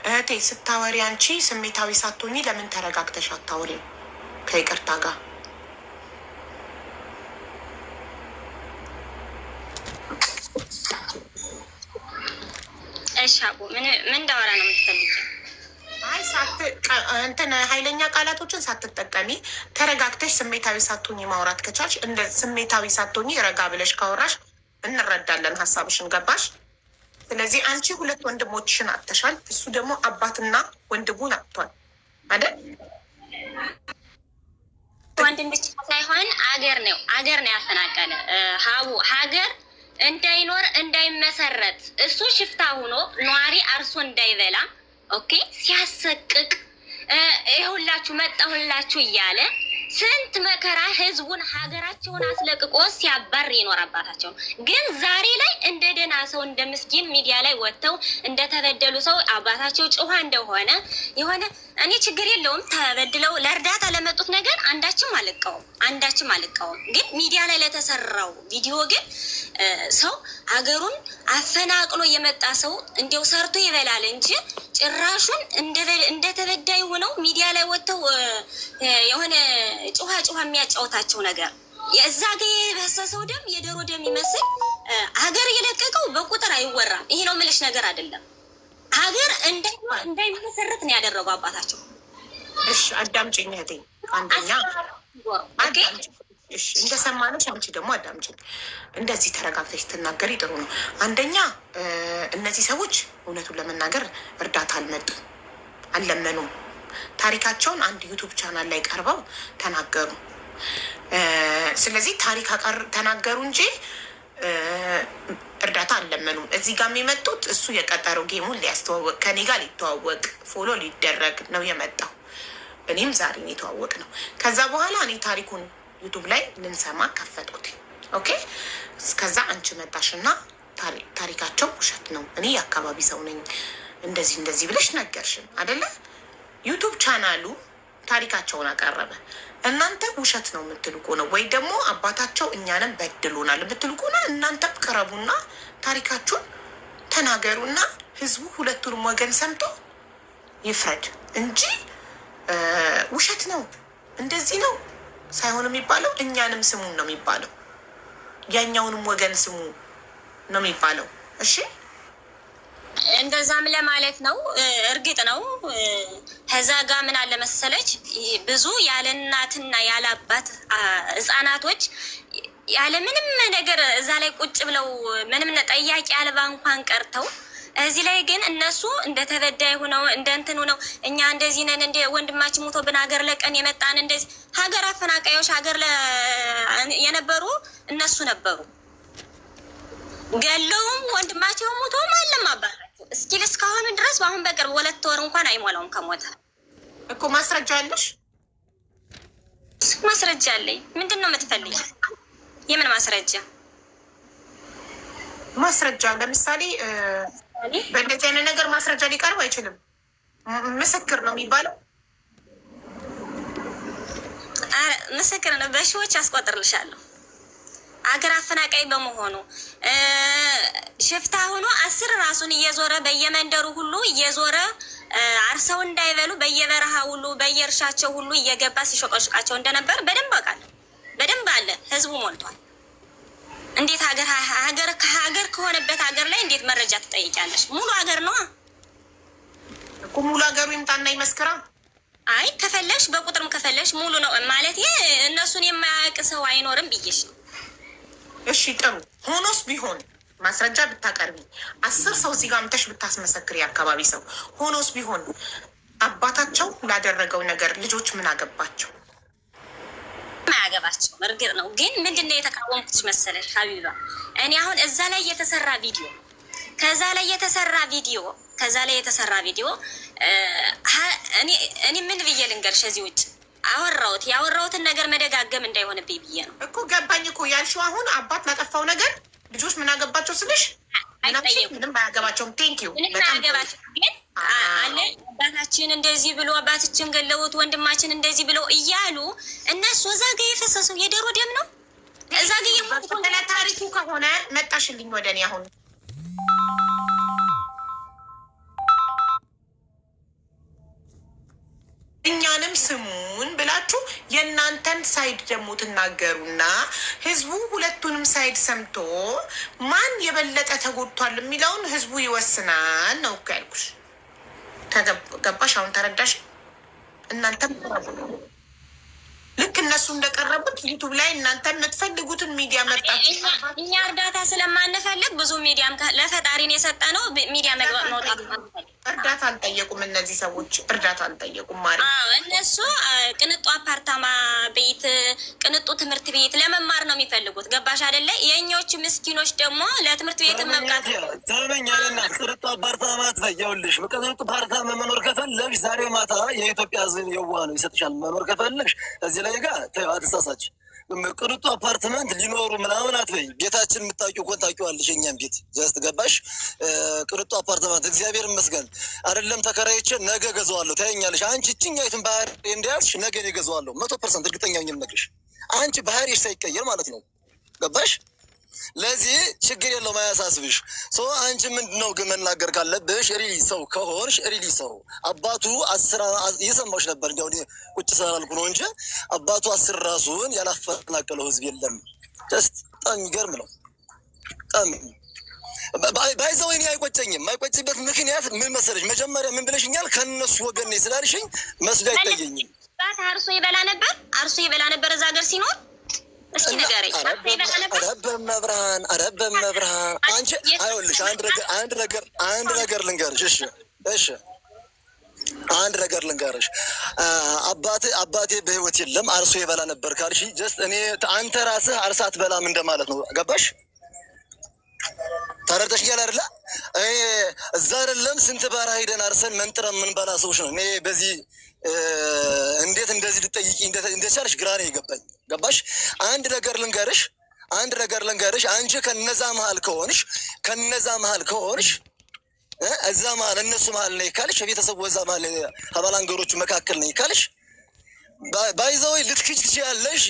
እህቴ ስታወሪ አንቺ ስሜታዊ ሳትሆኚ ለምን ተረጋግተሽ አታወሪም? ከይቅርታ ጋር እሺ አቡ ምን እንዳወራ ነው የምትፈልጊው? አይ እንትን ኃይለኛ ቃላቶችን ሳትጠቀሚ ተረጋግተሽ ስሜታዊ ሳትሆኚ ማውራት ከቻልሽ፣ እንደ ስሜታዊ ሳትሆኚ ረጋ ብለሽ ካወራሽ እንረዳለን ሀሳብሽን። ገባሽ? ስለዚህ አንቺ 2 ወንድሞችሽን አጥተሻል። እሱ ደግሞ አባትና ወንድሙን አጥቷል አይደል? ወንድም ብቻ ሳይሆን አገር ነው ያፈናቀለ ሀቡ። ሀገር እንዳይኖር እንዳይመሰረት እሱ ሽፍታ ሆኖ ነዋሪ አርሶ እንዳይበላ ኦኬ ሲያሰቅቅ ይሁላችሁ መጣሁላችሁ እያለ ስንት መከራ ህዝቡን ሀገራቸውን አስለቅቆ ሲያባር የኖረ አባታቸው ነው። ግን ዛሬ ላይ እንደ ደህና ሰው እንደ ምስኪን ሚዲያ ላይ ወጥተው እንደተበደሉ ሰው አባታቸው ጭዋ እንደሆነ የሆነ እኔ ችግር የለውም ተበድለው ለእርዳታ ለመጡት ነገር አንዳችም አልቃወም። ግን ሚዲያ ላይ ለተሰራው ቪዲዮ ግን ሰው ሀገሩን አፈናቅሎ የመጣ ሰው እንዲያው ሰርቶ ይበላል እንጂ ጭራሹን እንደ ተበዳይ ሆነው ሚዲያ ላይ ወጥተው የሆነ ጭዋ የሚያጫወታቸው ነገር የዛ ጋ የፈሰሰው ደም የዶሮ ደም ይመስል ሀገር የለቀቀው በቁጥር አይወራም። ይሄ ነው የምልሽ ነገር አይደለም። ሀገር እንዳይመሰረት ነው ያደረገው አባታቸው። እሺ አዳምጪኝ እህቴ። አንደኛ እሺ እንደሰማነሽ አንቺ ደግሞ አዳምጪኝ። እንደዚህ ተረጋግተሽ ትናገሪ ጥሩ ነው። አንደኛ እነዚህ ሰዎች እውነቱን ለመናገር እርዳታ አልለመኑም። ታሪካቸውን አንድ ዩቱብ ቻናል ላይ ቀርበው ተናገሩ። ስለዚህ ታሪክ ተናገሩ እንጂ እርዳታ አልለመኑም። እዚህ ጋር የሚመጡት እሱ የቀጠረው ጌሙን ሊያስተዋወቅ ከኔ ጋር ሊተዋወቅ ፎሎ ሊደረግ ነው የመጣው። እኔም ዛሬ ነው የተዋወቅ ነው። ከዛ በኋላ እኔ ታሪኩን ዩቱብ ላይ ልንሰማ ከፈትኩት። ኦኬ ከዛ አንቺ መጣሽና ታሪካቸው ውሸት ነው፣ እኔ የአካባቢ ሰው ነኝ እንደዚህ ብለሽ ነገርሽን አደለ? ዩቱብ ቻናሉ ታሪካቸውን አቀረበ። እናንተ ውሸት ነው የምትሉ ከሆነ ወይ ደግሞ አባታቸው እኛንም በድሎናል የምትሉ ከሆነ እናንተም ቅረቡና ታሪካችሁን ተናገሩና ህዝቡ ሁለቱንም ወገን ሰምቶ ይፍረድ እንጂ ውሸት ነው እንደዚህ ነው ሳይሆን የሚባለው እኛንም ስሙን ነው የሚባለው፣ ያኛውንም ወገን ስሙ ነው የሚባለው። እሺ እንደዛም ለማለት ነው። እርግጥ ነው ከዛ ጋ ምን አለ መሰለች ብዙ ያለ እናትና ያለ አባት ህጻናቶች ያለ ምንም ነገር እዛ ላይ ቁጭ ብለው ምንም ጠያቂ አልባ እንኳን ቀርተው እዚህ ላይ ግን እነሱ እንደ ተበዳይ ሆነው እንደ እንትን ሆነው እኛ እንደዚህ ነን እንደ ወንድማችን ሞቶብን ሀገር ለቀን የመጣን እንደዚህ ሀገር አፈናቃዮች ሀገር የነበሩ እነሱ ነበሩ። ገለውም ወንድማቸው ሞቶም አለም አባታቸው እስኪል እስካሁን ድረስ በአሁን በቅርብ 2 ወር እንኳን አይሞላውም ከሞተ እኮ። ማስረጃ አለሽ? ማስረጃ አለኝ። ምንድን ነው የምትፈልጊ? የምን ማስረጃ? ማስረጃ ለምሳሌ በእንደዚህ አይነት ነገር ማስረጃ ሊቀርብ አይችልም። ምስክር ነው የሚባለው። ምስክር ነው። በሺዎች አስቆጥርልሻለሁ። አገር አፈናቃይ በመሆኑ ሽፍታ ሆኖ 10 ራሱን እየዞረ በየመንደሩ ሁሉ እየዞረ አርሰው እንዳይበሉ በየበረሃ ሁሉ በየእርሻቸው ሁሉ እየገባ ሲሾቀሽቃቸው እንደነበር በደንብ አውቃለሁ። በደንብ አለ። ህዝቡ ሞልቷል። እንዴት ሀገር ከሆነበት ሀገር ላይ እንዴት መረጃ ትጠይቂያለሽ? ሙሉ ሀገር ነው እኮ። ሙሉ ሀገሩ ይምጣና ይመስክራ። አይ ከፈለሽ በቁጥርም ከፈለሽ ሙሉ ነው ማለት እነሱን የማያውቅ ሰው አይኖርም ብዬሽ ነው። እሺ ጥሩ ሆኖስ ቢሆን ማስረጃ ብታቀርቢ 10 ሰው እዚህ ጋር ምተሽ ብታስመሰክሪ የአካባቢ ሰው ሆኖስ ቢሆን አባታቸው ላደረገው ነገር ልጆች ምን አገባቸው? ማያገባቸው እርግጥ ነው። ግን ምንድነው የተቃወምኩት መሰለሽ ሀቢባ? እኔ አሁን እዛ ላይ የተሰራ ቪዲዮ ከዛ ላይ የተሰራ ቪዲዮ እኔ ምን ብዬ ልንገርሽ? እዚህ ውጭ ያወራሁትን ነገር መደጋገም እንዳይሆንብኝ ብዬ ነው እኮ። ገባኝ እኮ ያልሽው። አሁን አባት ላጠፋው ነገር ልጆች ምን አገባቸው ስልሽ ምንም አያገባቸውም። ቴንኪው ምንም አያገባቸው። ግን አለ አባታችን እንደዚህ ብሎ አባታችን ገለውት ወንድማችን እንደዚህ ብሎ እያሉ እነሱ እዛ ጋ የፈሰሰው የዶሮ ደም ነው። እዛ ጋ የሞተለ ታሪኩ ከሆነ መጣሽልኝ ወደ እኔ አሁን እኛንም ስሙን ብላችሁ የእናንተን ሳይድ ደግሞ ትናገሩና ህዝቡ ሁለቱንም ሳይድ ሰምቶ ማን የበለጠ ተጎድቷል የሚለውን ህዝቡ ይወስናል ነው እኮ ያልኩሽ። ገባሽ? አሁን ተረዳሽ? እናንተም ልክ እነሱ እንደቀረቡት ዩቱብ ላይ እናንተ የምትፈልጉትን ሚዲያ መርጣችሁ። እኛ እርዳታ ስለማንፈልግ ብዙ ሚዲያም ለፈጣሪን የሰጠ ነው ሚዲያ መውጣት እርዳታ አልጠየቁም። እነዚህ ሰዎች እርዳታ አልጠየቁም ማለት እነሱ ቅንጡ አፓርታማ ቤት፣ ቅንጡ ትምህርት ቤት ለመማር ነው የሚፈልጉት። ገባሽ አይደለ? የእኛዎች ምስኪኖች ደግሞ ለትምህርት ቤት መብቃት ተመኛለና ቅንጡ አፓርታማ ትፈየውልሽ። ቅንጡ አፓርታማ መኖር ከፈለግሽ ዛሬ ማታ የኢትዮጵያ ሕዝብ የዋህ ነው ይሰጥሻል። መኖር ከፈለግሽ እዚህ ላይ ጋር አትሳሳች። ቅንጡ አፓርትመንት ሊኖሩ ምናምን አትበይ። ቤታችን የምታውቂው እኮ ታውቂዋለሽ። የእኛም ቤት ጀስት ገባሽ? ቅንጡ አፓርትመንት እግዚአብሔር ይመስገን አይደለም ተከራይቼ ነገ ገዛዋለሁ። ታየኛለሽ። አንቺ እችኛይቱን ባህሪ እንዲያዝሽ ነገ እኔ ገዛዋለሁ። 100% እርግጠኛ ነኝ የምነግርሽ። አንቺ ባህሪሽ ሳይቀየር ማለት ነው። ገባሽ? ለዚህ ችግር የለውም አያሳስብሽ። አንቺ ምንድነው ግን መናገር ካለብሽ ሪሊ ሰው ከሆንሽ ሪሊ ሰው አባቱ 10 እየሰማሁሽ ነበር። እንዲያው ቁጭ ስላልኩ ነው እንጂ አባቱ 10 ራሱን ያላፈናቀለው ህዝብ የለም። ጀስት በጣም የሚገርም ነው። በጣም ባይዘው እኔ አይቆጨኝም። የማይቆጭበት ምክንያት ምን መሰለሽ? መጀመሪያ ምን ብለሽኛል? ከነሱ ወገን ነኝ ስላልሽኝ መስሎ አይታየኝም። አርሶ ይበላ ነበር እዛ ሀገር ሲኖር። እስኪ ንገረኝ። በመብርሃን አንቺ አይኸውልሽ አንድ ነገር ልንገርሽ። እሺ አንድ ነገር ልንገርሽ። አባቴ በህይወት የለም። አርሶ ይበላ ነበር ካልሽ ጀስት እኔ አንተ ራስህ አርሳ አትበላም እንደማለት ነው። ገባሽ? ተረድተሽኛል አይደለ? እዛ አይደለም ስንት በረሃ ሄደን አርሰን መንጥረን የምንበላ ሰዎች ነው። እኔ በዚህ እንዴት እንደዚህ ልጠይቂ እንደቻለሽ ግራ ነው የገባኝ። ገባሽ? አንድ ነገር ልንገርሽ። አንቺ ከነዛ መሀል ከሆንሽ እዛ መሀል እነሱ መሀል ነኝ ካልሽ፣ ከቤተሰቡ እዛ መሀል ከባላንገሮቹ መካከል ነኝ ካልሽ ባይዘወይ ልትክጅ ትችያለሽ።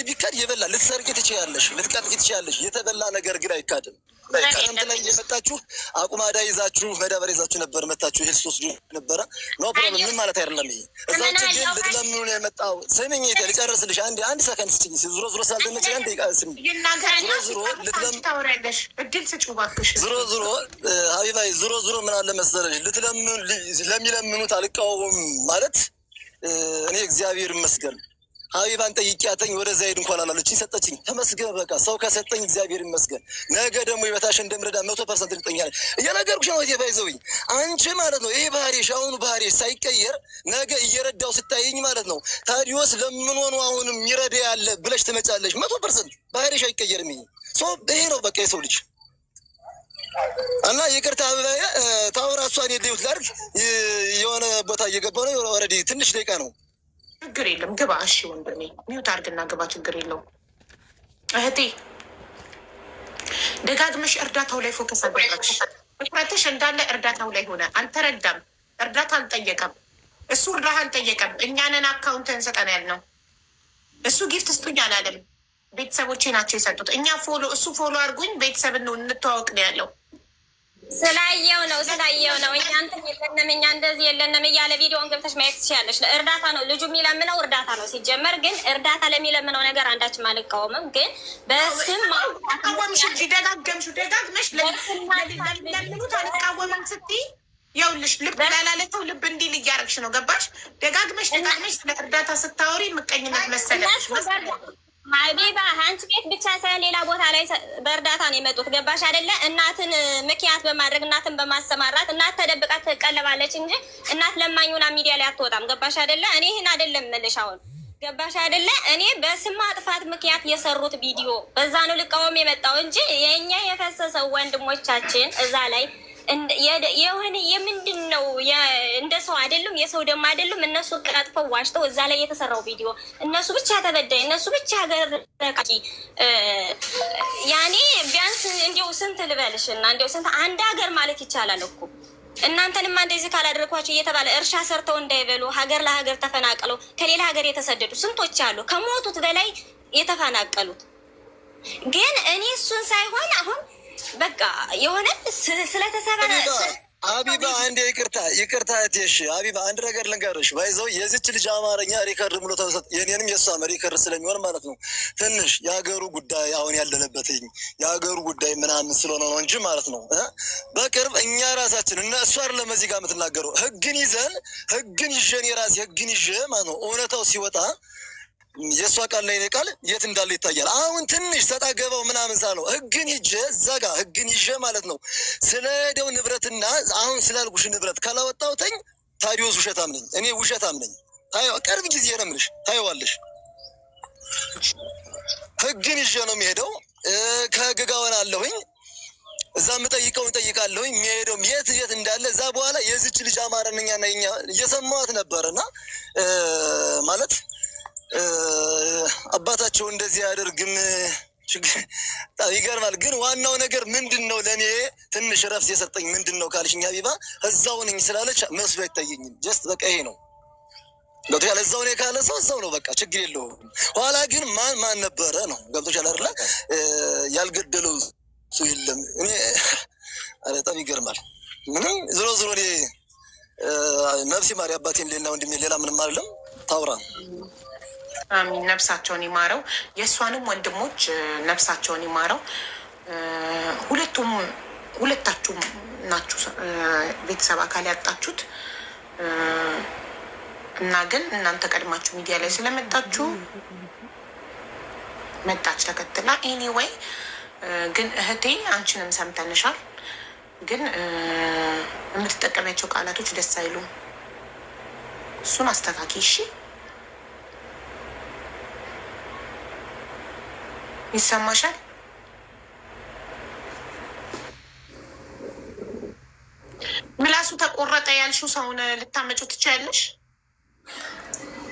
ቢካድ የበላ ልትሰርቂ ትችያለሽ፣ ልትቀጥፊ ትችያለሽ። የተበላ ነገር ግን አይካድም። ከረምት ላይ እየመጣችሁ አቁማዳ ይዛችሁ መዳበሪያ ይዛችሁ ነበር መታችሁ ይሄ ሶስት ነበረ። ኖ ፕሮብለም ምን ማለት አይደለም። ይሄ እዛች ግን ልትለምኑ ነው የመጣው። ስሚኝ ልጨርስልሽ። አንድ ሰከንድ ስጭኝ። ዞሮ ሳልተነጭ አንድ ይቃስም ዞሮ ታወሪያለሽ። እድል ስጪው እባክሽ። ዞሮ ሀቢባይ ዞሮ ምን አለ መሰለሽ ለሚለምኑት አልቃወምም ማለት እኔ እግዚአብሔር ይመስገን ሀቢባን ጠይቂያተኝ ወደዛ ሄድ እንኳን አላለችኝ፣ ሰጠችኝ። ተመስገን በቃ ሰው ከሰጠኝ እግዚአብሔር ይመስገን። ነገ ደግሞ የበታሽ እንደምረዳ 100% እርግጠኛ ነኝ። እየነገርኩሽ ነው። ባይዘውኝ አንቺ ማለት ነው ይሄ ባህሪሽ አሁኑ ባህሪሽ ሳይቀየር ነገ እየረዳው ስታይኝ ማለት ነው ታዲዮስ ለምን ሆኖ አሁንም ይረዳ ያለ ብለሽ ትመጫለሽ። 100% ባህሪሽ አይቀየርም። ይሄ ነው በቃ የሰው ልጅ እና ይቅርታ አበባዬ ታወራ እሷን የደዩት ላድርግ የሆነ ቦታ እየገባ ነው። ኦልሬዲ ትንሽ ደቂቃ ነው። ችግር የለም ግባ። እሺ ወንድሜ ሚውት አድርግና ግባ። ችግር የለውም እህቴ። ደጋግመሽ እርዳታው ላይ ፎከስ አደረግሽ። ትኩረትሽ እንዳለ እርዳታው ላይ ሆነ። አልተረዳም። እርዳታ አልጠየቀም። እሱ እርዳታ አልጠየቀም። እኛንን አካውንት እንሰጠን ያልነው እሱ ጊፍት ስጡኝ አላለም። ቤተሰቦቼ ናቸው የሰጡት። እሱ ፎሎ አድርጉኝ ቤተሰብ እንተዋወቅ ነው ያለው። ስላየው ነው እኛ እንትን የለንም እኛ እንደዚህ የለንም እያለ ቪዲዮን ገብተሽ ማየት ትችያለሽ። እርዳታ ነው ልጁ የሚለምነው እርዳታ ነው። ሲጀመር ግን እርዳታ ለሚለምነው ነገር አንዳችም አልቃወምም። ግን በስም አልቃወምሽ እንጂ ደጋግመሽ ለምኑት አልቃወምም ስትይ ይኸውልሽ ልብ ላላለተው ልብ እንዲል እያደረግሽ ነው። ገባሽ? ደጋግመሽ ስለ እርዳታ ስታወሪ ምቀኝነት መሰለሽ። ሀቢባ አንቺ ቤት ብቻ ሳይሆን ሌላ ቦታ ላይ በእርዳታ ነው የመጡት። ገባሽ አይደለ? እናትን ምክንያት በማድረግ እናትን በማሰማራት እናት ተደብቃ ትቀለባለች እንጂ እናት ለማኙና ሚዲያ ላይ አትወጣም። ገባሽ አይደለ? እኔ ይህን አይደለም የምልሽ አሁን። ገባሽ አይደለ? እኔ በስም ማጥፋት ምክንያት የሰሩት ቪዲዮ በዛ ነው ልቃወም የመጣው እንጂ የእኛ የፈሰሰው ወንድሞቻችን እዛ ላይ የሆነ የምንድን ነው እንደ ሰው አይደሉም፣ የሰው ደም አይደሉም። እነሱ ቀጥፈው ዋሽተው እዛ ላይ የተሰራው ቪዲዮ እነሱ ብቻ ተበዳይ፣ እነሱ ብቻ ሀገር ረቃቂ። ያኔ ቢያንስ እንዲያው ስንት ልበልሽ እና እንዲያው ስንት አንድ ሀገር ማለት ይቻላል እኮ። እናንተንማ እንደዚህ ካላደረኳቸው እየተባለ እርሻ ሰርተው እንዳይበሉ ሀገር ለሀገር ተፈናቀለው ከሌላ ሀገር የተሰደዱ ስንቶች አሉ፣ ከሞቱት በላይ የተፈናቀሉት። ግን እኔ እሱን ሳይሆን አሁን በቃ የሆነ ስለተሰበረ ሀቢባ አንድ ይቅርታ እህቴሽ ሀቢባ አንድ ነገር ልንገርሽ። ባይዘው የዚች ልጅ አማርኛ ሪከርድ ብሎ ተሰጥ የኔንም የእሷም ሪከርድ ስለሚሆን ማለት ነው ትንሽ የሀገሩ ጉዳይ አሁን ያለንበትኝ የሀገሩ ጉዳይ ምናምን ስለሆነ ነው እንጂ ማለት ነው በቅርብ እኛ ራሳችን እና እሷ አይደለም እዚህ ጋር የምትናገረው ህግን ይዤ የራሴ ህግን ይዤ ማለት ነው እውነታው ሲወጣ የእሷ ቃል ላይ ቃል የት እንዳለ ይታያል። አሁን ትንሽ ሰጣ ገባው ምናምን ሳለው ህግን ይዤ እዛ ጋ ህግን ይዤ ማለት ነው ስለ ሄደው ንብረትና አሁን ስላልኩሽ ንብረት ካላወጣሁትኝ ታዲዮስ ውሸታም ነኝ፣ እኔ ውሸታም ነኝ። ቅርብ ጊዜ ነው የምልሽ፣ ታየዋለሽ። ህግን ይዤ ነው የሚሄደው። ከህግ ጋር ሆናለሁኝ። እዛ የምጠይቀውን ጠይቃለሁኝ። የሚሄደው የት እንዳለ እዛ በኋላ የዚች ልጅ አማርኛ ና ኛ እየሰማዋት ነበርና ማለት አባታቸው እንደዚህ አያደርግም። ይገርማል። ግን ዋናው ነገር ምንድን ነው ለእኔ ትንሽ ረፍት የሰጠኝ ምንድን ነው ካልሽኝ ሀቢባ እዛው ነኝ ስላለች መስሎ አይታየኝም። ጀስት በቃ ይሄ ነው ገብቶሻል። እዛው ነኝ ካለ ሰው እዛው ነው በቃ ችግር የለውም። ኋላ ግን ማን ነበረ ነው ገብቶሻል አይደለ? ያልገደለው ሰው የለም። እኔ በጣም ይገርማል። ምንም ዝሮ እኔ ነፍሲ ማሪ አባቴን ሌላ ወንድሜ ሌላ ምንም አይደለም። ታውራ አሚን ነፍሳቸውን ይማረው። የእሷንም ወንድሞች ነፍሳቸውን ይማረው። ሁለታችሁም ናችሁ ቤተሰብ አካል ያጣችሁት እና ግን እናንተ ቀድማችሁ ሚዲያ ላይ ስለመጣችሁ መጣች ተከትላ። ኤኒዌይ ግን እህቴ አንቺንም ሰምተንሻል። ግን የምትጠቀሚያቸው ቃላቶች ደስ አይሉም። እሱን አስተካኪ እሺ። ይሰማሻል? ምላሱ ተቆረጠ ያልሽው ሰውን ልታመጩ ትችያለሽ?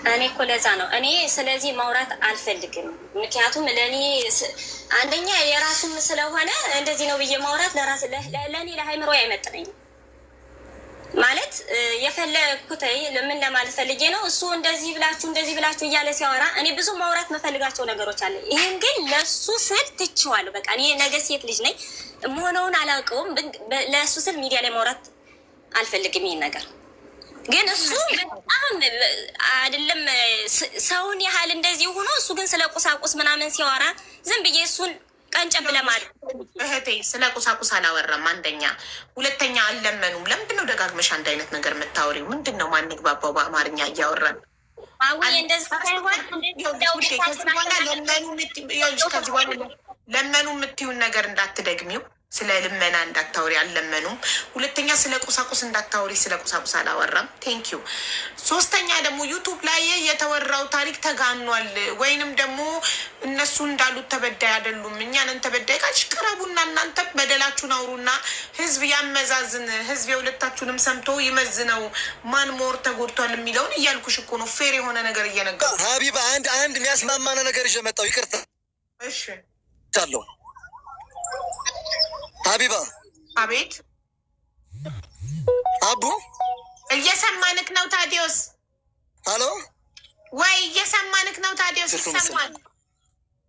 እኔ እኮ ለዛ ነው እኔ ስለዚህ ማውራት አልፈልግም። ምክንያቱም ለእኔ አንደኛ የራሱም ስለሆነ እንደዚህ ነው ብዬ ማውራት ለእኔ ለሀይምሮ አይመጥነኝም። ማለት የፈለግኩት ምን ለማለት ፈልጌ ነው፣ እሱ እንደዚህ ብላችሁ እያለ ሲያወራ እኔ ብዙ ማውራት መፈልጋቸው ነገሮች አለ። ይህን ግን ለእሱ ስል ትችዋለሁ። በቃ እኔ ነገ ሴት ልጅ ነኝ፣ መሆነውን አላውቀውም። ለእሱ ስል ሚዲያ ላይ ማውራት አልፈልግም ይህን ነገር። ግን እሱ በጣም አይደለም ሰውን ያህል እንደዚህ ሆኖ እሱ ግን ስለ ቁሳቁስ ምናምን ሲያወራ ዝም ብዬ እሱን ቀንጨብ ለማለት እህቴ ስለ ቁሳቁስ አላወራም። አንደኛ፣ ሁለተኛ አልለመኑም። ለምንድን ነው ደጋግመሽ አንድ አይነት ነገር የምታወሪው? ምንድን ነው ማንግባባው? በአማርኛ እያወራን ከዚህ በኋላ ለመኑ የምትይውን ነገር እንዳትደግሚው። ስለ ልመና እንዳታወሪ፣ አልለመኑም። ሁለተኛ ስለ ቁሳቁስ እንዳታወሪ፣ ስለ ቁሳቁስ አላወራም። ቴንኪዩ። ሶስተኛ ደግሞ ዩቱብ ላይ የተወራው ታሪክ ተጋኗል ወይንም ደግሞ እነሱ እንዳሉት ተበዳይ አይደሉም እኛንን ተበዳይ ካልሽ ቅረቡና እናንተ በደላችሁን አውሩና ህዝብ ያመዛዝን። ህዝብ የሁለታችሁንም ሰምቶ ይመዝነው ማን ሞር ተጎድቷል የሚለውን እያልኩሽ እኮ ነው። ፌር የሆነ ነገር እየነገሩ ሀቢባ አንድ የሚያስማማነ ነገር ይዤ መጣሁ። ይቅርታ እሺ አለው ሀቢባ። አቤት አቡ እየሰማንክ ነው ታዲዮስ? ሀሎ ወይ እየሰማንክ ነው ታዲዮስ?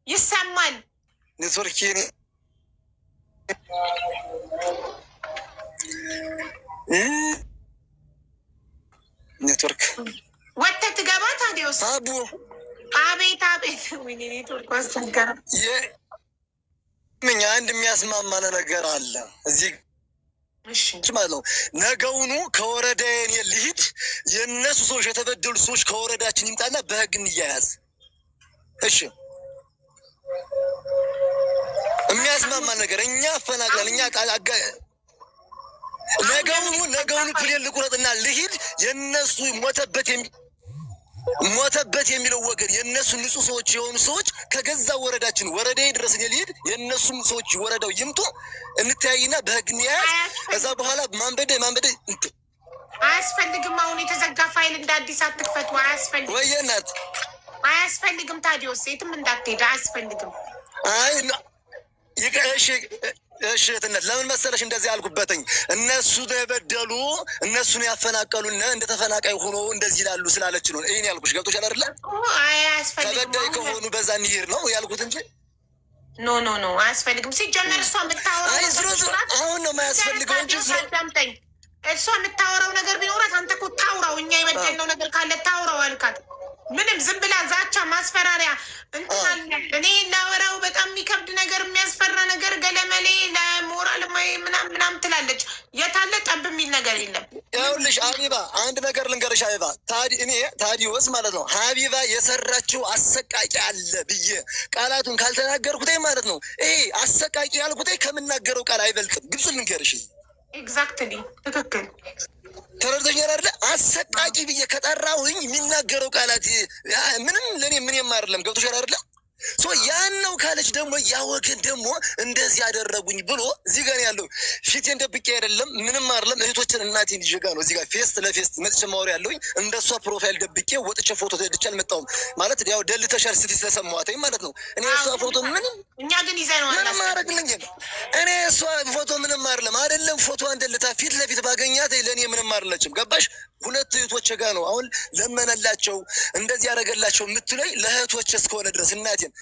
ይሰማል። ኔትወርክ ወጥተህ ትገባ ታዲዮስ? አቡ አቤት ወይኔ ኔትወርክ አስቸገረ። አንድ የሚያስማማነ ነገር አለ እዚህ ማለት ነው። ነገውኑ ከወረዳዬ ልሂድ፣ የእነሱ ሰዎች የተበደሉ ሰዎች ከወረዳችን ይምጣና በህግ እንያያዝ። እሺ የሚያስማማን ነገር እኛ አፈናቅለን እኛ ነገውኑ ፕሌን ልቁረጥና ልሂድ፣ የእነሱ ሞተበት የሚለው ወገን የእነሱ ንጹህ ሰዎች የሆኑ ሰዎች ከገዛ ወረዳችን ወረዳዬ ድረስ ልሂድ፣ የእነሱም ሰዎች ወረዳው ይምጡ፣ እንተያይና በህግ እንያያዝ። ከዛ በኋላ ማንበደ አያስፈልግም። አሁን የተዘጋ ፋይል እንደ አዲስ አትክፈቱ። አያስፈልግም ወይ እናት አያስፈልግም። ታዲዮስ የትም እንዳትሄድ አያስፈልግም። አይ እሺ እህትነት ለምን መሰለሽ እንደዚህ ያልኩበትኝ እነሱ የበደሉ እነሱን ያፈናቀሉና እንደ ተፈናቃይ ሆኖ እንደዚህ ይላሉ ስላለች ነው ይሄን ያልኩሽ። ገብቶሻል አይደለ? ተበዳይ ከሆኑ በዛ እንሂድ ነው ያልኩት እንጂ ኖ አያስፈልግም። ሲጀመር እሷ የምታወራው አሁን ነው የማያስፈልገው እንጂ እሷ የምታወራው ነገር ቢኖራት አንተ እኮ ታውራው። እኛ የበደልነው ነገር ካለ ታውራው አልካት። ምንም ዝም ብላ ዛቻ፣ ማስፈራሪያ እንትን እኔ ላወራው በጣም የሚከብድ ነገር የሚያስፈራ ነገር ገለመሌ ለሞራል ምናምን ትላለች። የታለ ጠብ የሚል ነገር የለም። ይኸውልሽ ሀቢባ አንድ ነገር ልንገርሽ ሀቢባ፣ እኔ ታዲዮስ ማለት ነው ሀቢባ የሰራችው አሰቃቂ አለ ብዬ ቃላቱን ካልተናገርኩትኝ ማለት ነው ይሄ አሰቃቂ ያልኩትኝ ከምናገረው ቃል አይበልጥም። ግብጽ ልንገርሽ። ኤግዛክትሊ ትክክል ተረድተኛል አይደለ? አሰቃቂ ብዬ ከጠራሁኝ የሚናገረው ቃላት ምንም ለእኔ ምንም አይደለም። ገብቶሻል አይደለ? ያን ነው ካለች ደግሞ ያ ወገን ደግሞ እንደዚህ ያደረጉኝ ብሎ እዚህ ጋር ያለው ፊቴን ደብቄ አይደለም ምንም አይደለም። እህቶችን እናቴን ይዤ ጋር ነው እዚህ ጋር ፌስ ለፌስ መጥቼ ማወር ያለውኝ እንደሷ ፕሮፋይል ደብቄ ወጥቼ ፎቶ ተደጭ አልመጣሁም ማለት ያው ደልተሻል ስትይ ስለሰማኋትኝ ማለት ነው። እኔ እሷ ፎቶ ምንም እኛ ግን ይዘነው ምንም አረግልኝ እኔ እሷ ፎቶ ምንም አይደለም ፎቶ እንደልታ ፊት ለፊት ባገኛት ለእኔ ምንም አይደለችም። ገባሽ? ሁለት እህቶች ጋር ነው አሁን ለመነላቸው እንደዚህ ያደረገላቸው የምትለኝ ለእህቶች እስከሆነ ድረስ እናቴን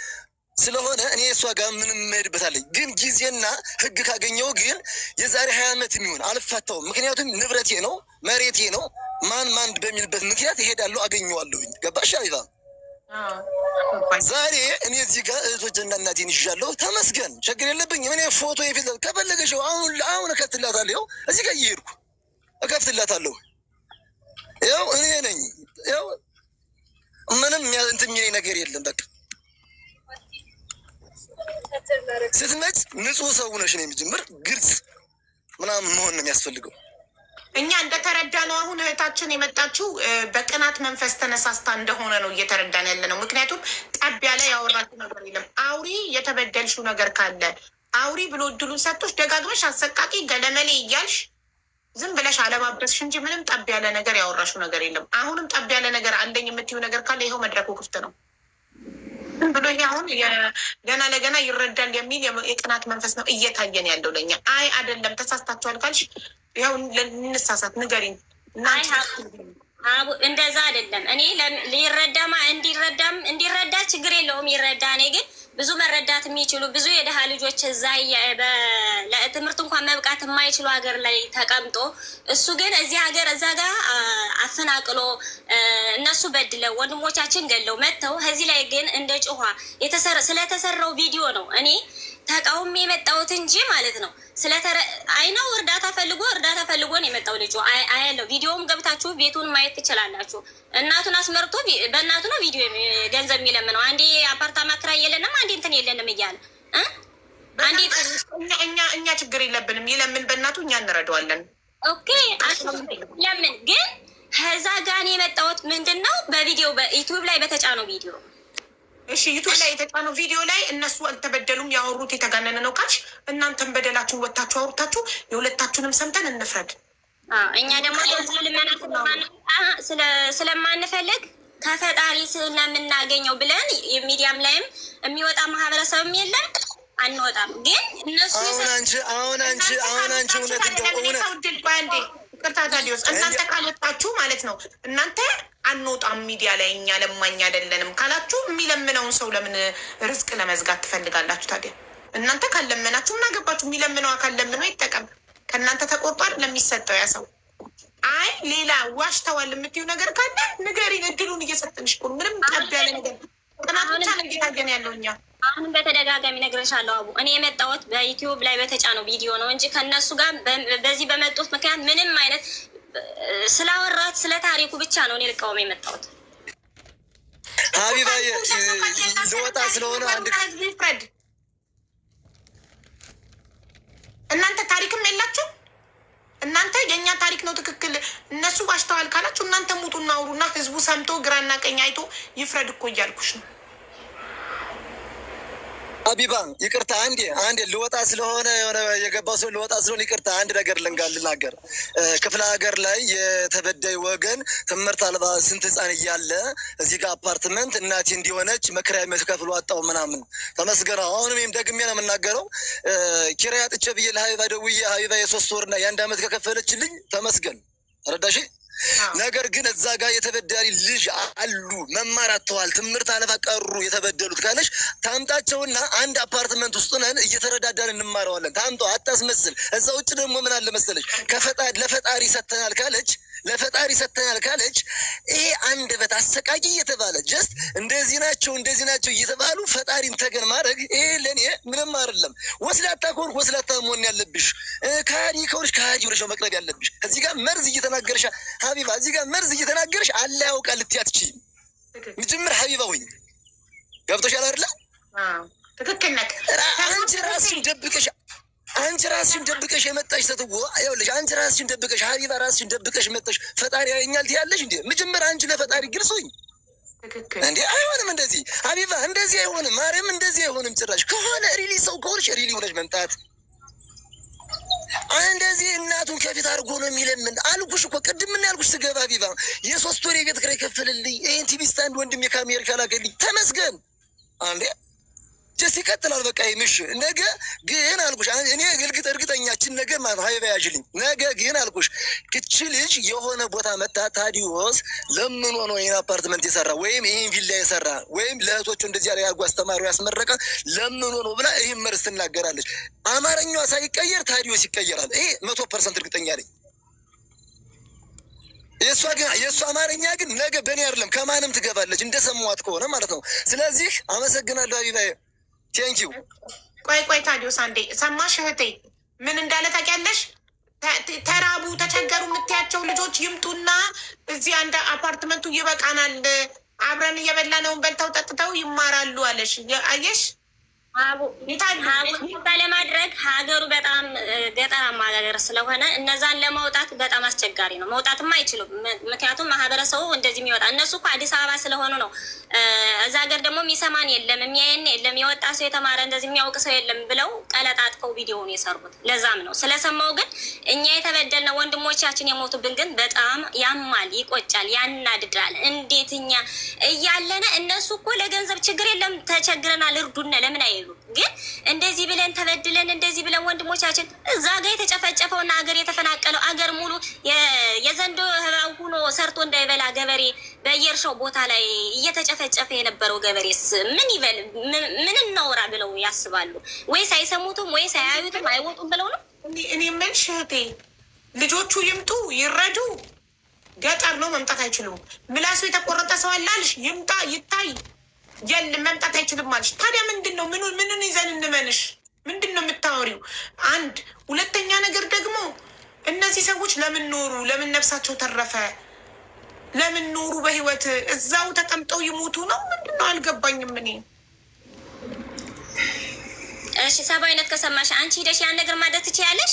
ስለሆነ እኔ እሷ ጋር ምንም መሄድበታለኝ። ግን ጊዜና ህግ ካገኘው ግን የዛሬ 20 ዓመት የሚሆን አልፋታውም። ምክንያቱም ንብረቴ ነው መሬቴ ነው። ማን በሚልበት ምክንያት ይሄዳለሁ አገኘዋለሁኝ። ገባሽ ሀቢባ? ዛሬ እኔ እዚህ ጋር እህቶችና እናቴን ይዣለሁ። ተመስገን ችግር የለብኝም። እኔ ፎቶ የፊት ከፈለገሽው አሁን እከፍትላታለሁ። እዚህ ጋር እየሄድኩ እከፍትላታለሁ። ያው እኔ ነኝ። ያው ምንም እንትን የሚለኝ ነገር የለም። በቃ ስትመጭ ንጹህ ሰው ነሽ ነው የሚጀምር ግልጽ ምናምን መሆን ነው የሚያስፈልገው። እኛ እንደተረዳ ነው አሁን እህታችን የመጣችው በቅናት መንፈስ ተነሳስታ እንደሆነ ነው እየተረዳን ያለ ነው። ምክንያቱም ጠብ ያለ ያወራችው ነገር የለም። አውሪ የተበደልሽው ነገር ካለ አውሪ ብሎ እድሉን ሰጥቶሽ ደጋግመሽ አሰቃቂ ገለመሌ እያልሽ ዝም ብለሽ አለባበስሽ እንጂ ምንም ጠብ ያለ ነገር ያወራሽው ነገር የለም። አሁንም ጠብ ያለ ነገር አለኝ የምትይው ነገር ካለ ይኸው መድረኩ ክፍት ነው ብሎ ይሄ አሁን ገና ለገና ይረዳል የሚል የቅናት መንፈስ ነው እየታየን ያለው ለኛ። አይ አይደለም ተሳስታችኋል ካልሽ ይኸው እንሳሳት ንገሪኝ። እንደዛ አይደለም። እኔ እንዲረዳ ችግር የለውም ይረዳ። እኔ ግን ብዙ መረዳት የሚችሉ ብዙ የደሃ ልጆች እዛ ለትምህርት እንኳን መብቃት የማይችሉ ሀገር ላይ ተቀምጦ እሱ ግን እዚህ ሀገር እዛ ጋር አፈናቅሎ እነሱ በድለው ወንድሞቻችን ገለው መጥተው እዚህ ላይ ግን እንደ ጭኋ ስለተሰራው ቪዲዮ ነው እኔ ተቃውሞ የመጣሁት እንጂ ማለት ነው። አይነው እርዳታ ፈልጎ ነው የመጣው ልጁ። አያለው ቪዲዮም ገብታችሁ ቤቱን ማየት ትችላላችሁ። እናቱን አስመርቶ በእናቱ ነው ቪዲዮ ገንዘብ የሚለምነው። አንዴ አፓርታማ ክራይ የለንም አንዴ እንትን የለንም እያለ እኛ ችግር የለብንም ይለምን በእናቱ እኛ እንረዳዋለን። ኦኬ ለምን ግን ከዛ ጋር የመጣሁት ምንድን ነው በቪዲዮ በዩቲዩብ ላይ በተጫነው ቪዲዮ እሺ ዩቱብ ላይ የተጫነው ቪዲዮ ላይ እነሱ አልተበደሉም ያወሩት የተጋነነ ነው ካልሽ እናንተን በደላችሁን ወታችሁ አውርታችሁ የሁለታችሁንም ሰምተን እንፍረድ። እኛ ደግሞ ልመና ስለማንፈልግ ከፈጣሪ ስለምናገኘው ብለን የሚዲያም ላይም የሚወጣ ማህበረሰብም የለም አንወጣም። ግን እነሱ አሁን አንቺ እውነት እንደሆነ ቅርታ ታዲዮስ እናንተ ካልወጣችሁ ማለት ነው እናንተ አንወጣም ሚዲያ ላይ እኛ ለማኝ አይደለንም ካላችሁ የሚለምነውን ሰው ለምን ርዝቅ ለመዝጋት ትፈልጋላችሁ? ታዲያ እናንተ ካለመናችሁ ምን አገባችሁ? የሚለምነው አካል ለምነው ይጠቀም። ከእናንተ ተቆርጦ አይደለም የሚሰጠው ያ ሰው። አይ ሌላ ዋሽተዋል የምትይው ነገር ካለ ንገሪን፣ እድሉን እየሰጥንሽ እኮ ምንም ጠብ ያለ ነገር ጥናት ብቻ ነው እየታየን ያለው እኛ አሁንም በተደጋጋሚ ነግሬሻለሁ አቡ። እኔ የመጣሁት በዩቲዩብ ላይ በተጫነው ቪዲዮ ነው እንጂ ከእነሱ ጋር በዚህ በመጡት ምክንያት ምንም አይነት ስላወራት ስለ ታሪኩ ብቻ ነው እኔ ልቃወም የመጣሁት። ሀቢባ ልወጣ ስለሆነ አንድ ፍረድ። እናንተ ታሪክም የላችሁ። እናንተ የእኛ ታሪክ ነው ትክክል፣ እነሱ ዋሽተዋል ካላችሁ እናንተ ሙጡና አውሩና ህዝቡ ሰምቶ ግራና ቀኝ አይቶ ይፍረድ እኮ እያልኩሽ ነው። ሀቢባ ይቅርታ አንዴ ልወጣ ስለሆነ የሆነ የገባው ሰው ልወጣ ስለሆነ ይቅርታ አንድ ነገር ልናገር። ክፍለ ሀገር ላይ የተበዳይ ወገን ትምህርት አልባ ስንት ህፃን እያለ እዚህ ጋር አፓርትመንት እናቴ እንዲሆነች መክራይ ከፍሎ አጣው ምናምን ተመስገን። አሁንም ይህም ደግሜ ነው የምናገረው። ኪራይ አጥቼ ብዬ ለሀቢባ ደውዬ ሀቢባ የ3 ወርና የ1 ዓመት ከከፈለችልኝ ተመስገን። ረዳሽ ነገር ግን እዛ ጋር የተበዳሪ ልጅ አሉ መማር አጥተዋል ትምህርት አለፈቀሩ የተበደሉት ካለች ታምጣቸውና አንድ አፓርትመንት ውስጥ ነን እየተረዳዳን እንማረዋለን። ታምጣው አታስመስል። እዛ ውጭ ደግሞ ምን አለ መሰለች ለፈጣሪ ሰተናል ካለች ይሄ አንድ በት አሰቃቂ እየተባለ ጀስት እንደዚህ ናቸው እየተባሉ ፈጣሪን ተገን ማድረግ ይሄ ለኔ ምንም አይደለም። ወስላታ ከሆንክ ወስላታ መሆን ያለብሽ፣ ከሃዲ ከሆንሽ ከሃዲ ሆነሽ መቅረብ ያለብሽ። እዚህ ጋር መርዝ እየተናገርሽ ሀቢባ፣ እዚህ ጋር መርዝ እየተናገርሽ አለ ያውቃል ልትያት ቺ ምጅምር ሀቢባ ሆይ ገብቶሻል አይደለ? ትክክል ነህ። አንቺ ራስሽን ደብቀሽ የመጣሽ ስትወ ይኸውልሽ፣ አንቺ ራስሽን ደብቀሽ ሀቢባ ራስሽን ደብቀሽ መጣሽ ፈጣሪ ያየኛል ትያለሽ እንዴ? መጀመሪያ አንቺ ለፈጣሪ ግልጹኝ እንዴ። አይሆንም እንደዚህ ሀቢባ፣ እንደዚህ አይሆንም። ማርያም እንደዚህ አይሆንም ጭራሽ። ከሆነ ሪሊ ሰው ከሆነሽ ሪሊ ሆነሽ መምጣት። እንደዚህ እናቱን ከፊት አድርጎ ነው የሚለምን አልኩሽ እኮ ቅድም። ምን ያልኩሽ ስገባ ሀቢባ የ3 ወር የቤት ኪራይ ከፈልልኝ፣ ይህን ቲቪ ስታንድ ወንድሜ ከአሜሪካ ላከልኝ፣ ተመስገን አንዴ ጀስ ይቀጥላል። በቃ ይምሽ ነገ ግን አልኩሽ እኔ እርግጠኛችን ነገር ማለት ሀይባ ያዥልኝ። ነገ ግን አልኩሽ ክቺ ልጅ የሆነ ቦታ መታ ታዲዮስ ለምን ሆኖ ይህን አፓርትመንት የሰራ ወይም ይህን ቪላ የሰራ ወይም ለእህቶቹ እንደዚህ ያለ ያርጉ አስተማሪው ያስመረቀ ለምን ሆኖ ብላ ይህን መርስ ትናገራለች። አማርኛዋ ሳይቀየር ታዲዮስ ይቀየራል። ይሄ 100% እርግጠኛ ነኝ። የእሷ አማርኛ ግን ነገ በእኔ አይደለም ከማንም ትገባለች እንደሰማዋት ከሆነ ማለት ነው። ስለዚህ አመሰግናለሁ ሀቢባዬ። ቴንኪው። ቆይ ታዲዮስ አንዴ ሰማሽ እህቴ ምን እንዳለ ታውቂያለሽ? ተራቡ ተቸገሩ የምትያቸው ልጆች ይምጡና እዚህ አንድ አፓርትመንቱ ይበቃናል፣ አብረን እየበላ ነውን በልተው ጠጥተው ይማራሉ አለሽ። አየሽ ባለማድረግ ሀገሩ በጣም ገጠራማ ሀገር ስለሆነ እነዛን ለማውጣት በጣም አስቸጋሪ ነው። መውጣትም አይችሉም። ምክንያቱም ማህበረሰቡ እንደዚህ የሚወጣ እነሱ እኮ አዲስ አበባ ስለሆኑ ነው። እዛ ሀገር ደግሞ የሚሰማን የለም የሚያየን የለም የወጣ ሰው የተማረ እንደዚህ የሚያውቅ ሰው የለም ብለው ቀለጣጥቀው ቪዲዮውን የሰሩት። ለዛም ነው ስለሰማው። ግን እኛ የተበደልነው ወንድሞቻችን የሞቱብን ግን በጣም ያማል፣ ይቆጫል፣ ያናድዳል። እንዴት እኛ እያለነ እነሱ እኮ ለገንዘብ ችግር የለም ተቸግረናል እርዱነ ለምን አይሉ? ግን እንደዚህ ብለን ተበድለን እንደዚህ ብለን ወንድሞቻችን እዛ ጋር የተጨፈጨፈውና አገር የተፈናቀለው አገር ሙሉ የዘንዶ ህባው ሆኖ ሰርቶ እንዳይበላ ገበሬ በየእርሻው ቦታ ላይ እየተጨፈጨፈ የነበረው ገበሬስ ምን ይበል? ምን እናውራ ብለው ያስባሉ? ወይስ አይሰሙትም? ወይስ አያዩትም? አይወጡም ብለው ነው? እኔ የምልሽ እህቴ ልጆቹ ይምጡ ይረዱ። ገጠር ነው መምጣት አይችሉም። ምላሱ የተቆረጠ ሰው አላልሽ ይምጣ ይታይ የለም መምጣት አይችልም ማለሽ። ታዲያ ምንድን ነው ምኑን ይዘን እንመንሽ? ምንድን ነው የምታወሪው? አንድ ሁለተኛ ነገር ደግሞ እነዚህ ሰዎች ለምን ኖሩ? ለምን ነፍሳቸው ተረፈ? ለምን ኖሩ በህይወት? እዛው ተቀምጠው ይሞቱ ነው? ምንድን ነው አልገባኝም እኔ። እሺ ሰብአዊነት ከሰማሽ አንቺ ሄደሽ ያን ነገር ማድረግ ትችያለሽ።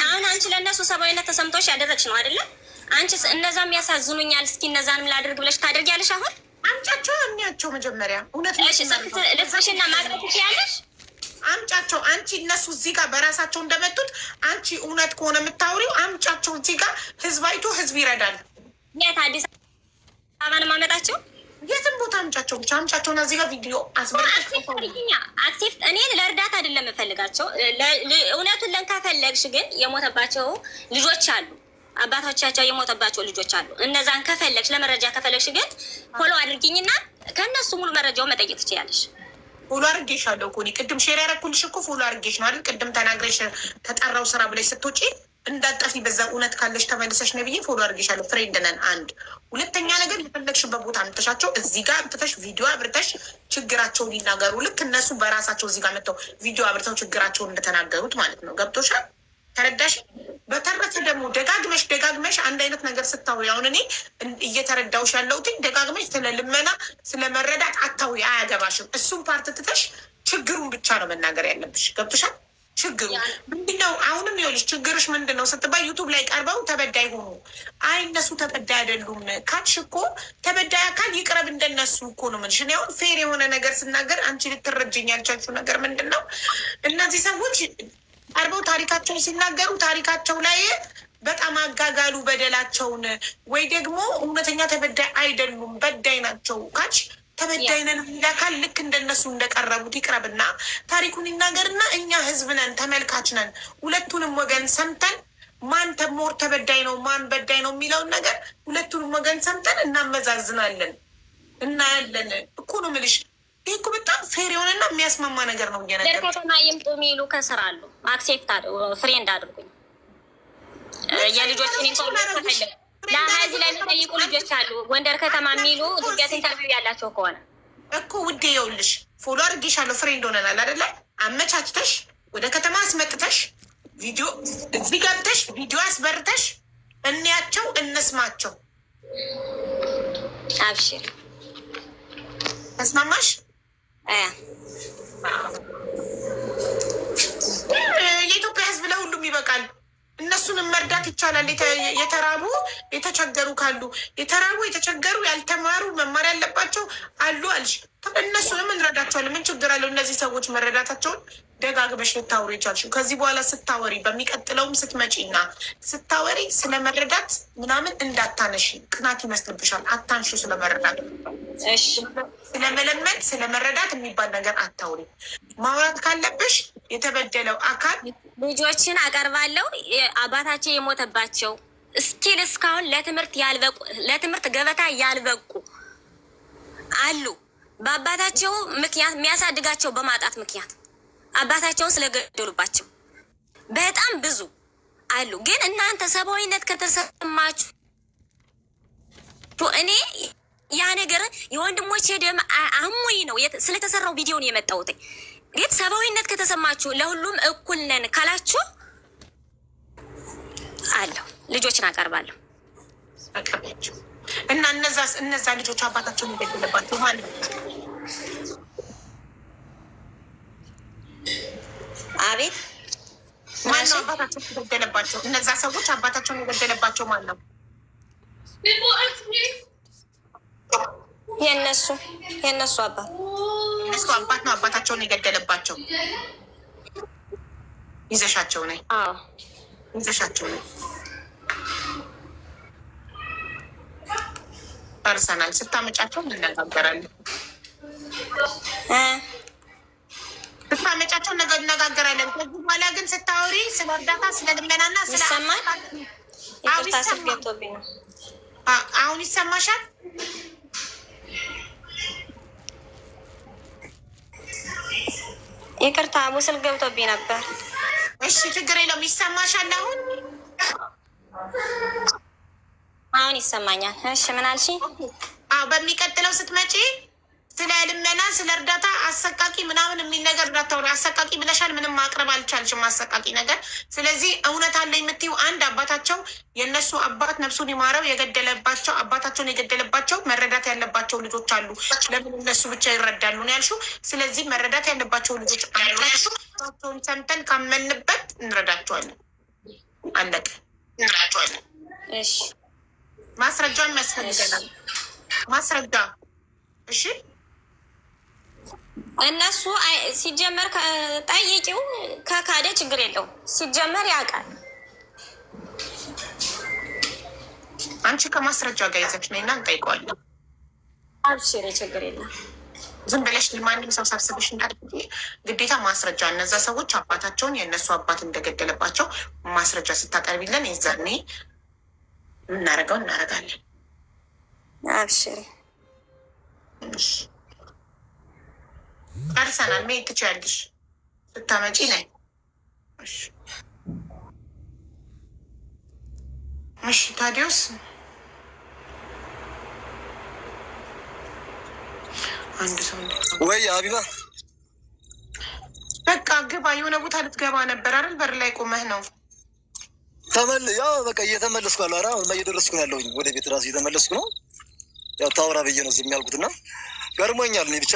አሁን አንቺ ለእነሱ ሰብአዊነት ተሰምቶሽ ያደረግሽ ነው አይደለም? አንቺ እነዛም ያሳዝኑኛል እስኪ እነዛንም ላድርግ ብለሽ ታደርጊያለሽ? አሁን አምጫቸው አምኛቸው መጀመሪያ እውነት ልብስሽና ማቅረብ ትችያለሽ። አምጫቸው አንቺ እነሱ እዚህ ጋር በራሳቸው እንደመጡት አንቺ እውነት ከሆነ የምታውሪው አምጫቸው እዚህ ጋር ህዝብ አይቶ ህዝብ ይረዳል። የት አዲስ አበባን ማመጣቸው የትም ቦታ አምጫቸው ብቻ አምጫቸውና እዚህ ጋር ቪዲዮ አክቲቭ እኔ ለእርዳታ አይደለም የምፈልጋቸው። እውነቱን ለንካፈለግሽ ግን የሞተባቸው ልጆች አሉ አባቶቻቸው የሞተባቸው ልጆች አሉ። እነዛን ከፈለግሽ ለመረጃ ከፈለግሽ ግን ፎሎ አድርጊኝና ከእነሱ ሙሉ መረጃው መጠየቅ ትችያለሽ። ፎሎ አድርጌሻለሁ እኮ እኔ ቅድም ሼር ያደረኩልሽ እኮ ፎሎ አድርጌሽ ነው አይደል? ቅድም ተናግረሽ ተጠራው ስራ ብለሽ ስትወጪ እንዳጠፊ በዛ እውነት ካለሽ ተመልሰሽ ነው ብዬ ፎሎ አድርጌሻለሁ። ፍሬንድ ነን። አንድ ሁለተኛ ነገር የፈለግሽበት ቦታ አምጥተሻቸው እዚህ ጋር አምጥተሽ ቪዲዮ አብርተሽ ችግራቸውን ይናገሩ። ልክ እነሱ በራሳቸው እዚህ ጋር መጥተው ቪዲዮ አብርተው ችግራቸውን እንደተናገሩት ማለት ነው። ገብቶሻል? ተረዳሽ? በተረፈ ደግሞ ደጋግመሽ አንድ አይነት ነገር ስታውሪ አሁን እኔ እየተረዳውሽ ያለሁትኝ ደጋግመሽ ስለ ልመና ስለ መረዳት አታውሪ፣ አያገባሽም። እሱም ፓርት ትተሽ ችግሩን ብቻ ነው መናገር ያለብሽ። ገብቶሻል? ችግሩ ምንድነው? አሁንም ይኸውልሽ ችግርሽ ምንድን ነው ስትባይ ዩቱብ ላይ ቀርበው ተበዳይ ሆኑ። አይ እነሱ ተበዳይ አይደሉም ካልሽ እኮ ተበዳይ አካል ይቅረብ እንደነሱ እኮ ነው የምልሽ። እኔ አሁን ፌር የሆነ ነገር ስናገር አንቺ ልትረጅኝ ያልቻልሽው ነገር ምንድን ነው? እነዚህ ሰዎች ቀርበው ታሪካቸውን ሲናገሩ ታሪካቸው ላይ በጣም አጋጋሉ በደላቸውን፣ ወይ ደግሞ እውነተኛ ተበዳይ አይደሉም በዳይ ናቸው ካልሽ ተበዳይ ነን የሚል አካል ልክ እንደነሱ እንደቀረቡት ይቅረብና ታሪኩን ይናገርና እኛ ህዝብ ነን ተመልካች ነን ሁለቱንም ወገን ሰምተን ማን ሞር ተበዳይ ነው ማን በዳይ ነው የሚለውን ነገር ሁለቱንም ወገን ሰምተን እናመዛዝናለን፣ እናያለን እኮ ነው የምልሽ። ይህ እኮ በጣም ፌር የሆነና የሚያስማማ ነገር ነው። እየነገር ከተማ ይምጡ የሚሉ ከስር አሉ። አክሴፕት ፍሬንድ አድርጉኝ። የልጆችን ኢንፎርሜሽን ለሀዚ ላይ የሚጠይቁ ልጆች አሉ ጎንደር ከተማ የሚሉ ድንገት ኢንተርቪው ያላቸው ከሆነ እኮ ውዴ ይኸውልሽ ፎሎ አድርጌሻለሁ። ፍሬንድ ሆነናል አይደለ? አመቻችተሽ ወደ ከተማ አስመጥተሽ ቪዲዮ እዚህ ገብተሽ ቪዲዮ አስበርተሽ እንያቸው፣ እንስማቸው። አብሽር ተስማማሽ? የኢትዮጵያ ሕዝብ ለሁሉም ይበቃል። እነሱንም መርዳት ይቻላል። የተራቡ የተቸገሩ ካሉ የተራቡ የተቸገሩ ያልተማሩ መማር ያለባቸው አሉ አልሽ። እነሱንም እንረዳቸዋለን። ምን ችግር አለው? እነዚህ ሰዎች መረዳታቸውን ደጋግመሽ ልታወሪ ይቻልሽ። ከዚህ በኋላ ስታወሪ በሚቀጥለውም ስትመጪና ስታወሪ ስለመረዳት ምናምን እንዳታነሽ። ቅናት ይመስልብሻል። አታንሹ። ስለመረዳት ስለመለመን ስለመረዳት የሚባል ነገር አታውሪ። ማውራት ካለብሽ የተበደለው አካል ልጆችን አቀርባለሁ። አባታቸው የሞተባቸው እስኪል እስካሁን ለትምህርት ገበታ ያልበቁ አሉ። በአባታቸው ምክንያት የሚያሳድጋቸው በማጣት ምክንያት አባታቸውን ስለገደሉባቸው በጣም ብዙ አሉ። ግን እናንተ ሰብአዊነት ከተሰማችሁ እኔ ያ ነገር የወንድሞቼ ደም አሞኝ ነው ስለተሰራው ቪዲዮን የመጣሁት። ግን ሰብአዊነት ከተሰማችሁ ለሁሉም እኩል ነን ካላችሁ አለሁ ልጆችን አቀርባለሁ። አቀርባችሁ እና እነዛ ልጆች አባታቸውን ይገድልባቸው ማለት ነው። አቤት ማነው አባታቸውን የገደለባቸው? እነዛ ሰዎች አባታቸውን የገደለባቸው ማን ነው? የእነሱ አባት እነሱ አባት ነው አባታቸውን የገደለባቸው። ይዘሻቸው ነይ፣ ይዘሻቸው ነይ። ፐርሰናል ስታመጫቸው እንነጋገራለን። ስታመጫቸው እነጋገራለን። ከዚህ በኋላ ግን ስታወሪ ስለ እርዳታ፣ ስለ ልመናና ስለ አሁን ይሰማሻል? ይቅርታ ሙስል ገብቶብኝ ነበር። እሺ ችግር የለውም። ይሰማሻል አሁን? አሁን ይሰማኛል። እሺ ምን አልሽ? በሚቀጥለው ስትመጪ ስለ ልመና ስለ እርዳታ አሰቃቂ ምናምን የሚል ነገር እንዳታወሪ። አሰቃቂ ብለሻል፣ ምንም ማቅረብ አልቻልሽም አሰቃቂ ነገር። ስለዚህ እውነት አለ የምትይው አንድ አባታቸው የእነሱ አባት ነፍሱን ይማረው የገደለባቸው አባታቸውን የገደለባቸው መረዳት ያለባቸው ልጆች አሉ። ለምን እነሱ ብቻ ይረዳሉ ነው ያልሽው። ስለዚህ መረዳት ያለባቸው ልጆች አሉቸውን ሰምተን ካመንበት እንረዳቸዋለን። አለቀ፣ እንረዳቸዋለን። እሺ ማስረጃን ያስፈልገናል። ማስረጃ እሺ። እነሱ ሲጀመር ጠይቂው ከካደ ችግር የለውም። ሲጀመር ያውቃል። አንቺ ከማስረጃ ጋር ይዘሽ ነይና እንጠይቀዋለን። አብሽሪ ችግር የለም። ዝም ብለሽ ማንም ሰው ሰብስብሽ እንዳትይ። ግዴታ ማስረጃ እነዛ ሰዎች አባታቸውን የእነሱ አባት እንደገደለባቸው ማስረጃ ስታቀርቢለን የዛኔ የምናደርገው እናደርጋለን። አብሽሪ ጨርሰናል። መሄድ ትችያለሽ። ስታመጪ ነይ። እሺ ታዲዮስ አንድ ሰው ወይ አቢባ በቃ ግባ። የሆነ ቦታ ልትገባ ነበር አይደል? በር ላይ ቆመህ ነው። ያው በቃ እየተመለስኩ አለ። ኧረ አሁን እየደረስኩ ነው ያለሁኝ። ወደ ቤት ራሱ እየተመለስኩ ነው። ያው ታወራ ብዬ ነው ዝም ያልኩትና ገርሞኛል። እኔ ብቻ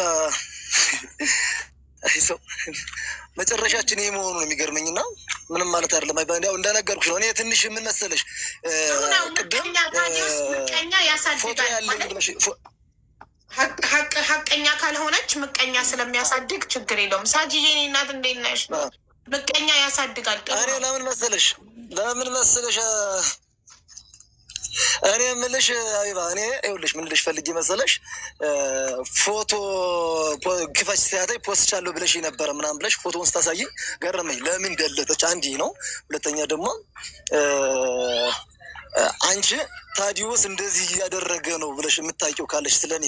ሰው መጨረሻችን ይህ መሆኑ ነው የሚገርመኝና ምንም ማለት አይደለም። ያው እንደነገርኩሽ ነው። እኔ ትንሽ ምን መሰለሽ ቅድም ፎቶ ያለኝ ብለሽ ሀቀኛ ካልሆነች ምቀኛ ስለሚያሳድግ ችግር የለውም። ሳጅዬ እኔ እናት እንዴት ነሽ? ምቀኛ ያሳድጋል። እኔ ለምን መሰለሽ እኔ የምልሽ አቢባ እኔ ይኸውልሽ ምን ልሽ ፈልጌ መሰለሽ ፎቶ ክፈች ሲያታይ ፖስት ቻለሁ ብለሽ ነበረ ምናምን ብለሽ ፎቶውን ስታሳይኝ ገረመኝ። ለምን ደለተች? አንድ ነው። ሁለተኛ ደግሞ አንቺ ታዲዮስ እንደዚህ እያደረገ ነው ብለሽ የምታውቂው ካለሽ ስለኔ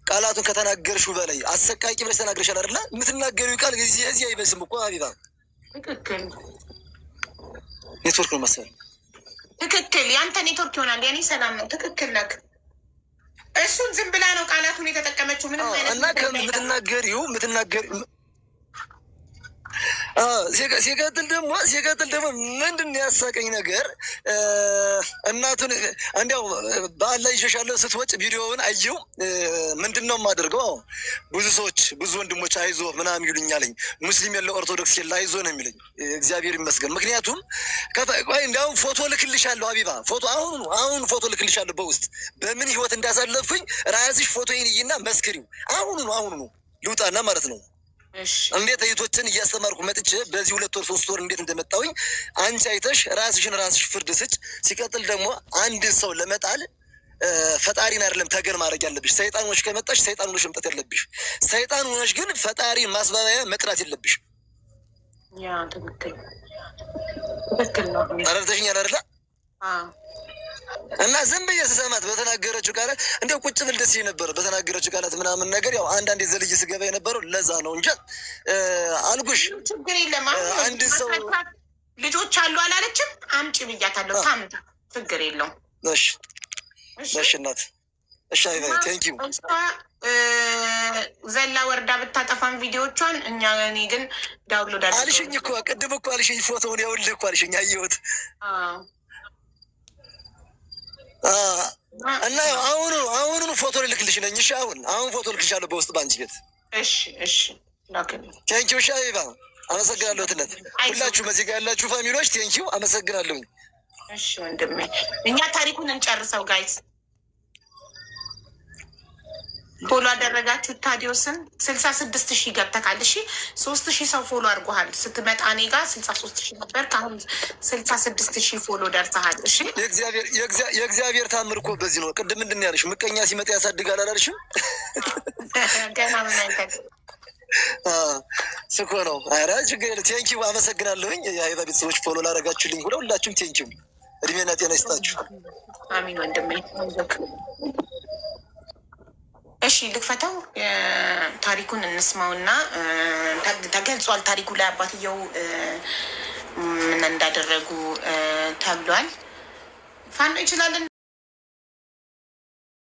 ቃላቱን ከተናገርሽው በላይ አሰቃቂ ብለሽ ተናግረሻል አይደለ? የምትናገሪው ቃል እዚህ አይበስም እኮ አቢባ። ትክክል። ኔትወርክ ነው መሰለኝ። ትክክል። ያንተ ኔትወርክ ይሆናል። ያኔ ሰላም ነው። ትክክል ነህ። እሱን ዝም ብላ ነው ቃላቱን የተጠቀመችው። ምንም አይነት እና ከምትናገሪው ሲቀጥል ደግሞ ምንድን ያሳቀኝ ነገር እናቱን እንዲያው በዓል ላይ ይሸሻለሁ ስትወጭ ቪዲዮውን አየው። ምንድን ነው የማደርገው? ብዙ ሰዎች ብዙ ወንድሞች አይዞ ምናምን ይሉኛለኝ። ሙስሊም የለ ኦርቶዶክስ የለ አይዞ ነው የሚለኝ። እግዚአብሔር ይመስገን። ምክንያቱም እንዲያውም ፎቶ ልክልሻለሁ አቢባ፣ አሁን ፎቶ ልክልሻለሁ በውስጥ በምን ህይወት እንዳሳለፍኩኝ ራስሽ ፎቶ ይንይና መስክሪው። አሁኑ ልውጣና ማለት ነው እንዴት እህቶችን እያስተማርኩ መጥቼ በዚህ 2 ወር 3 ወር እንዴት እንደመጣሁኝ አንቺ አይተሽ ራስሽ ፍርድ ስጭ። ሲቀጥል ደግሞ አንድ ሰው ለመጣል ፈጣሪን አይደለም ተገን ማድረግ ያለብሽ። ሰይጣን ሆነሽ ከመጣሽ ሰይጣን ሆነሽ መምጣት ያለብሽ። ሰይጣን ሆነሽ ግን ፈጣሪን ማስባበያ መጥራት የለብሽ። ያ ትክክል ነው። ተረድተሽኛል አይደለ? እና ዝም ብዬ ስሰማት በተናገረችው ቃላት እንዲያው ቁጭ ብል ደስ ነበር። በተናገረችው ቃላት ምናምን ነገር ያው አንዳንዴ ዘልዬ ስገባ የነበረው ለዛ ነው እንጂ አልኩሽ። ችግር የለም። አንድ ሰው ልጆች አሉ አላለችም? አምጪ ብያታለሁ። ታምጣ፣ ችግር የለውም። እሺ እናት፣ እሺ አይባይ። ቴንኪው። ዘላ ወርዳ ብታጠፋን ቪዲዮቿን እኔ ግን ዳውንሎድ አልሽኝ እኮ ቅድም እኮ አልሽኝ። ፎቶውን ያውልህ እኮ አልሽኝ። አየሁት። እና አሁኑኑ ፎቶ ልክልሽ ነኝ። እሺ አሁን ፎቶ ልክልሻለሁ በውስጥ በአንቺ ቤት። እሺ ቴንኪው። እሺ አቢባ አመሰግናለሁ። ትነት ሁላችሁ በዚህ ጋር ያላችሁ ፋሚሊዎች ቴንኪው፣ አመሰግናለሁኝ። እሺ ወንድሜ፣ እኛ ታሪኩን እንጨርሰው ጋይስ። ፎሎ አደረጋችሁ ታዲዮስን 66,000 ገብተካል። እሺ 3,000 ሰው ፎሎ አድርጎሃል። ስትመጣ እኔ ጋር 63,000 ነበር። ከአሁን 66,000 ፎሎ ደርሰሃል። እሺ የእግዚአብሔር ታምር እኮ በዚህ ነው። ቅድም ምንድን ነው ያለሽ? ምቀኛ ሲመጣ ያሳድጋል አላልሽም? ገና ምን አይነት ስኮ ነው። ኧረ ችግር የለም። ቴንኪው፣ አመሰግናለሁኝ። የአይባ ቤተሰቦች ፎሎ ላደረጋችሁልኝ ሁላችሁም ቴንኪው። እድሜና ጤና ይስጣችሁ። አሚን ወንድሜ። እሺ ልክፈተው። ታሪኩን እንስማውና ተገልጿል። ታሪኩ ላይ አባትየው ምን እንዳደረጉ ተብሏል። ፋኖ ይችላል።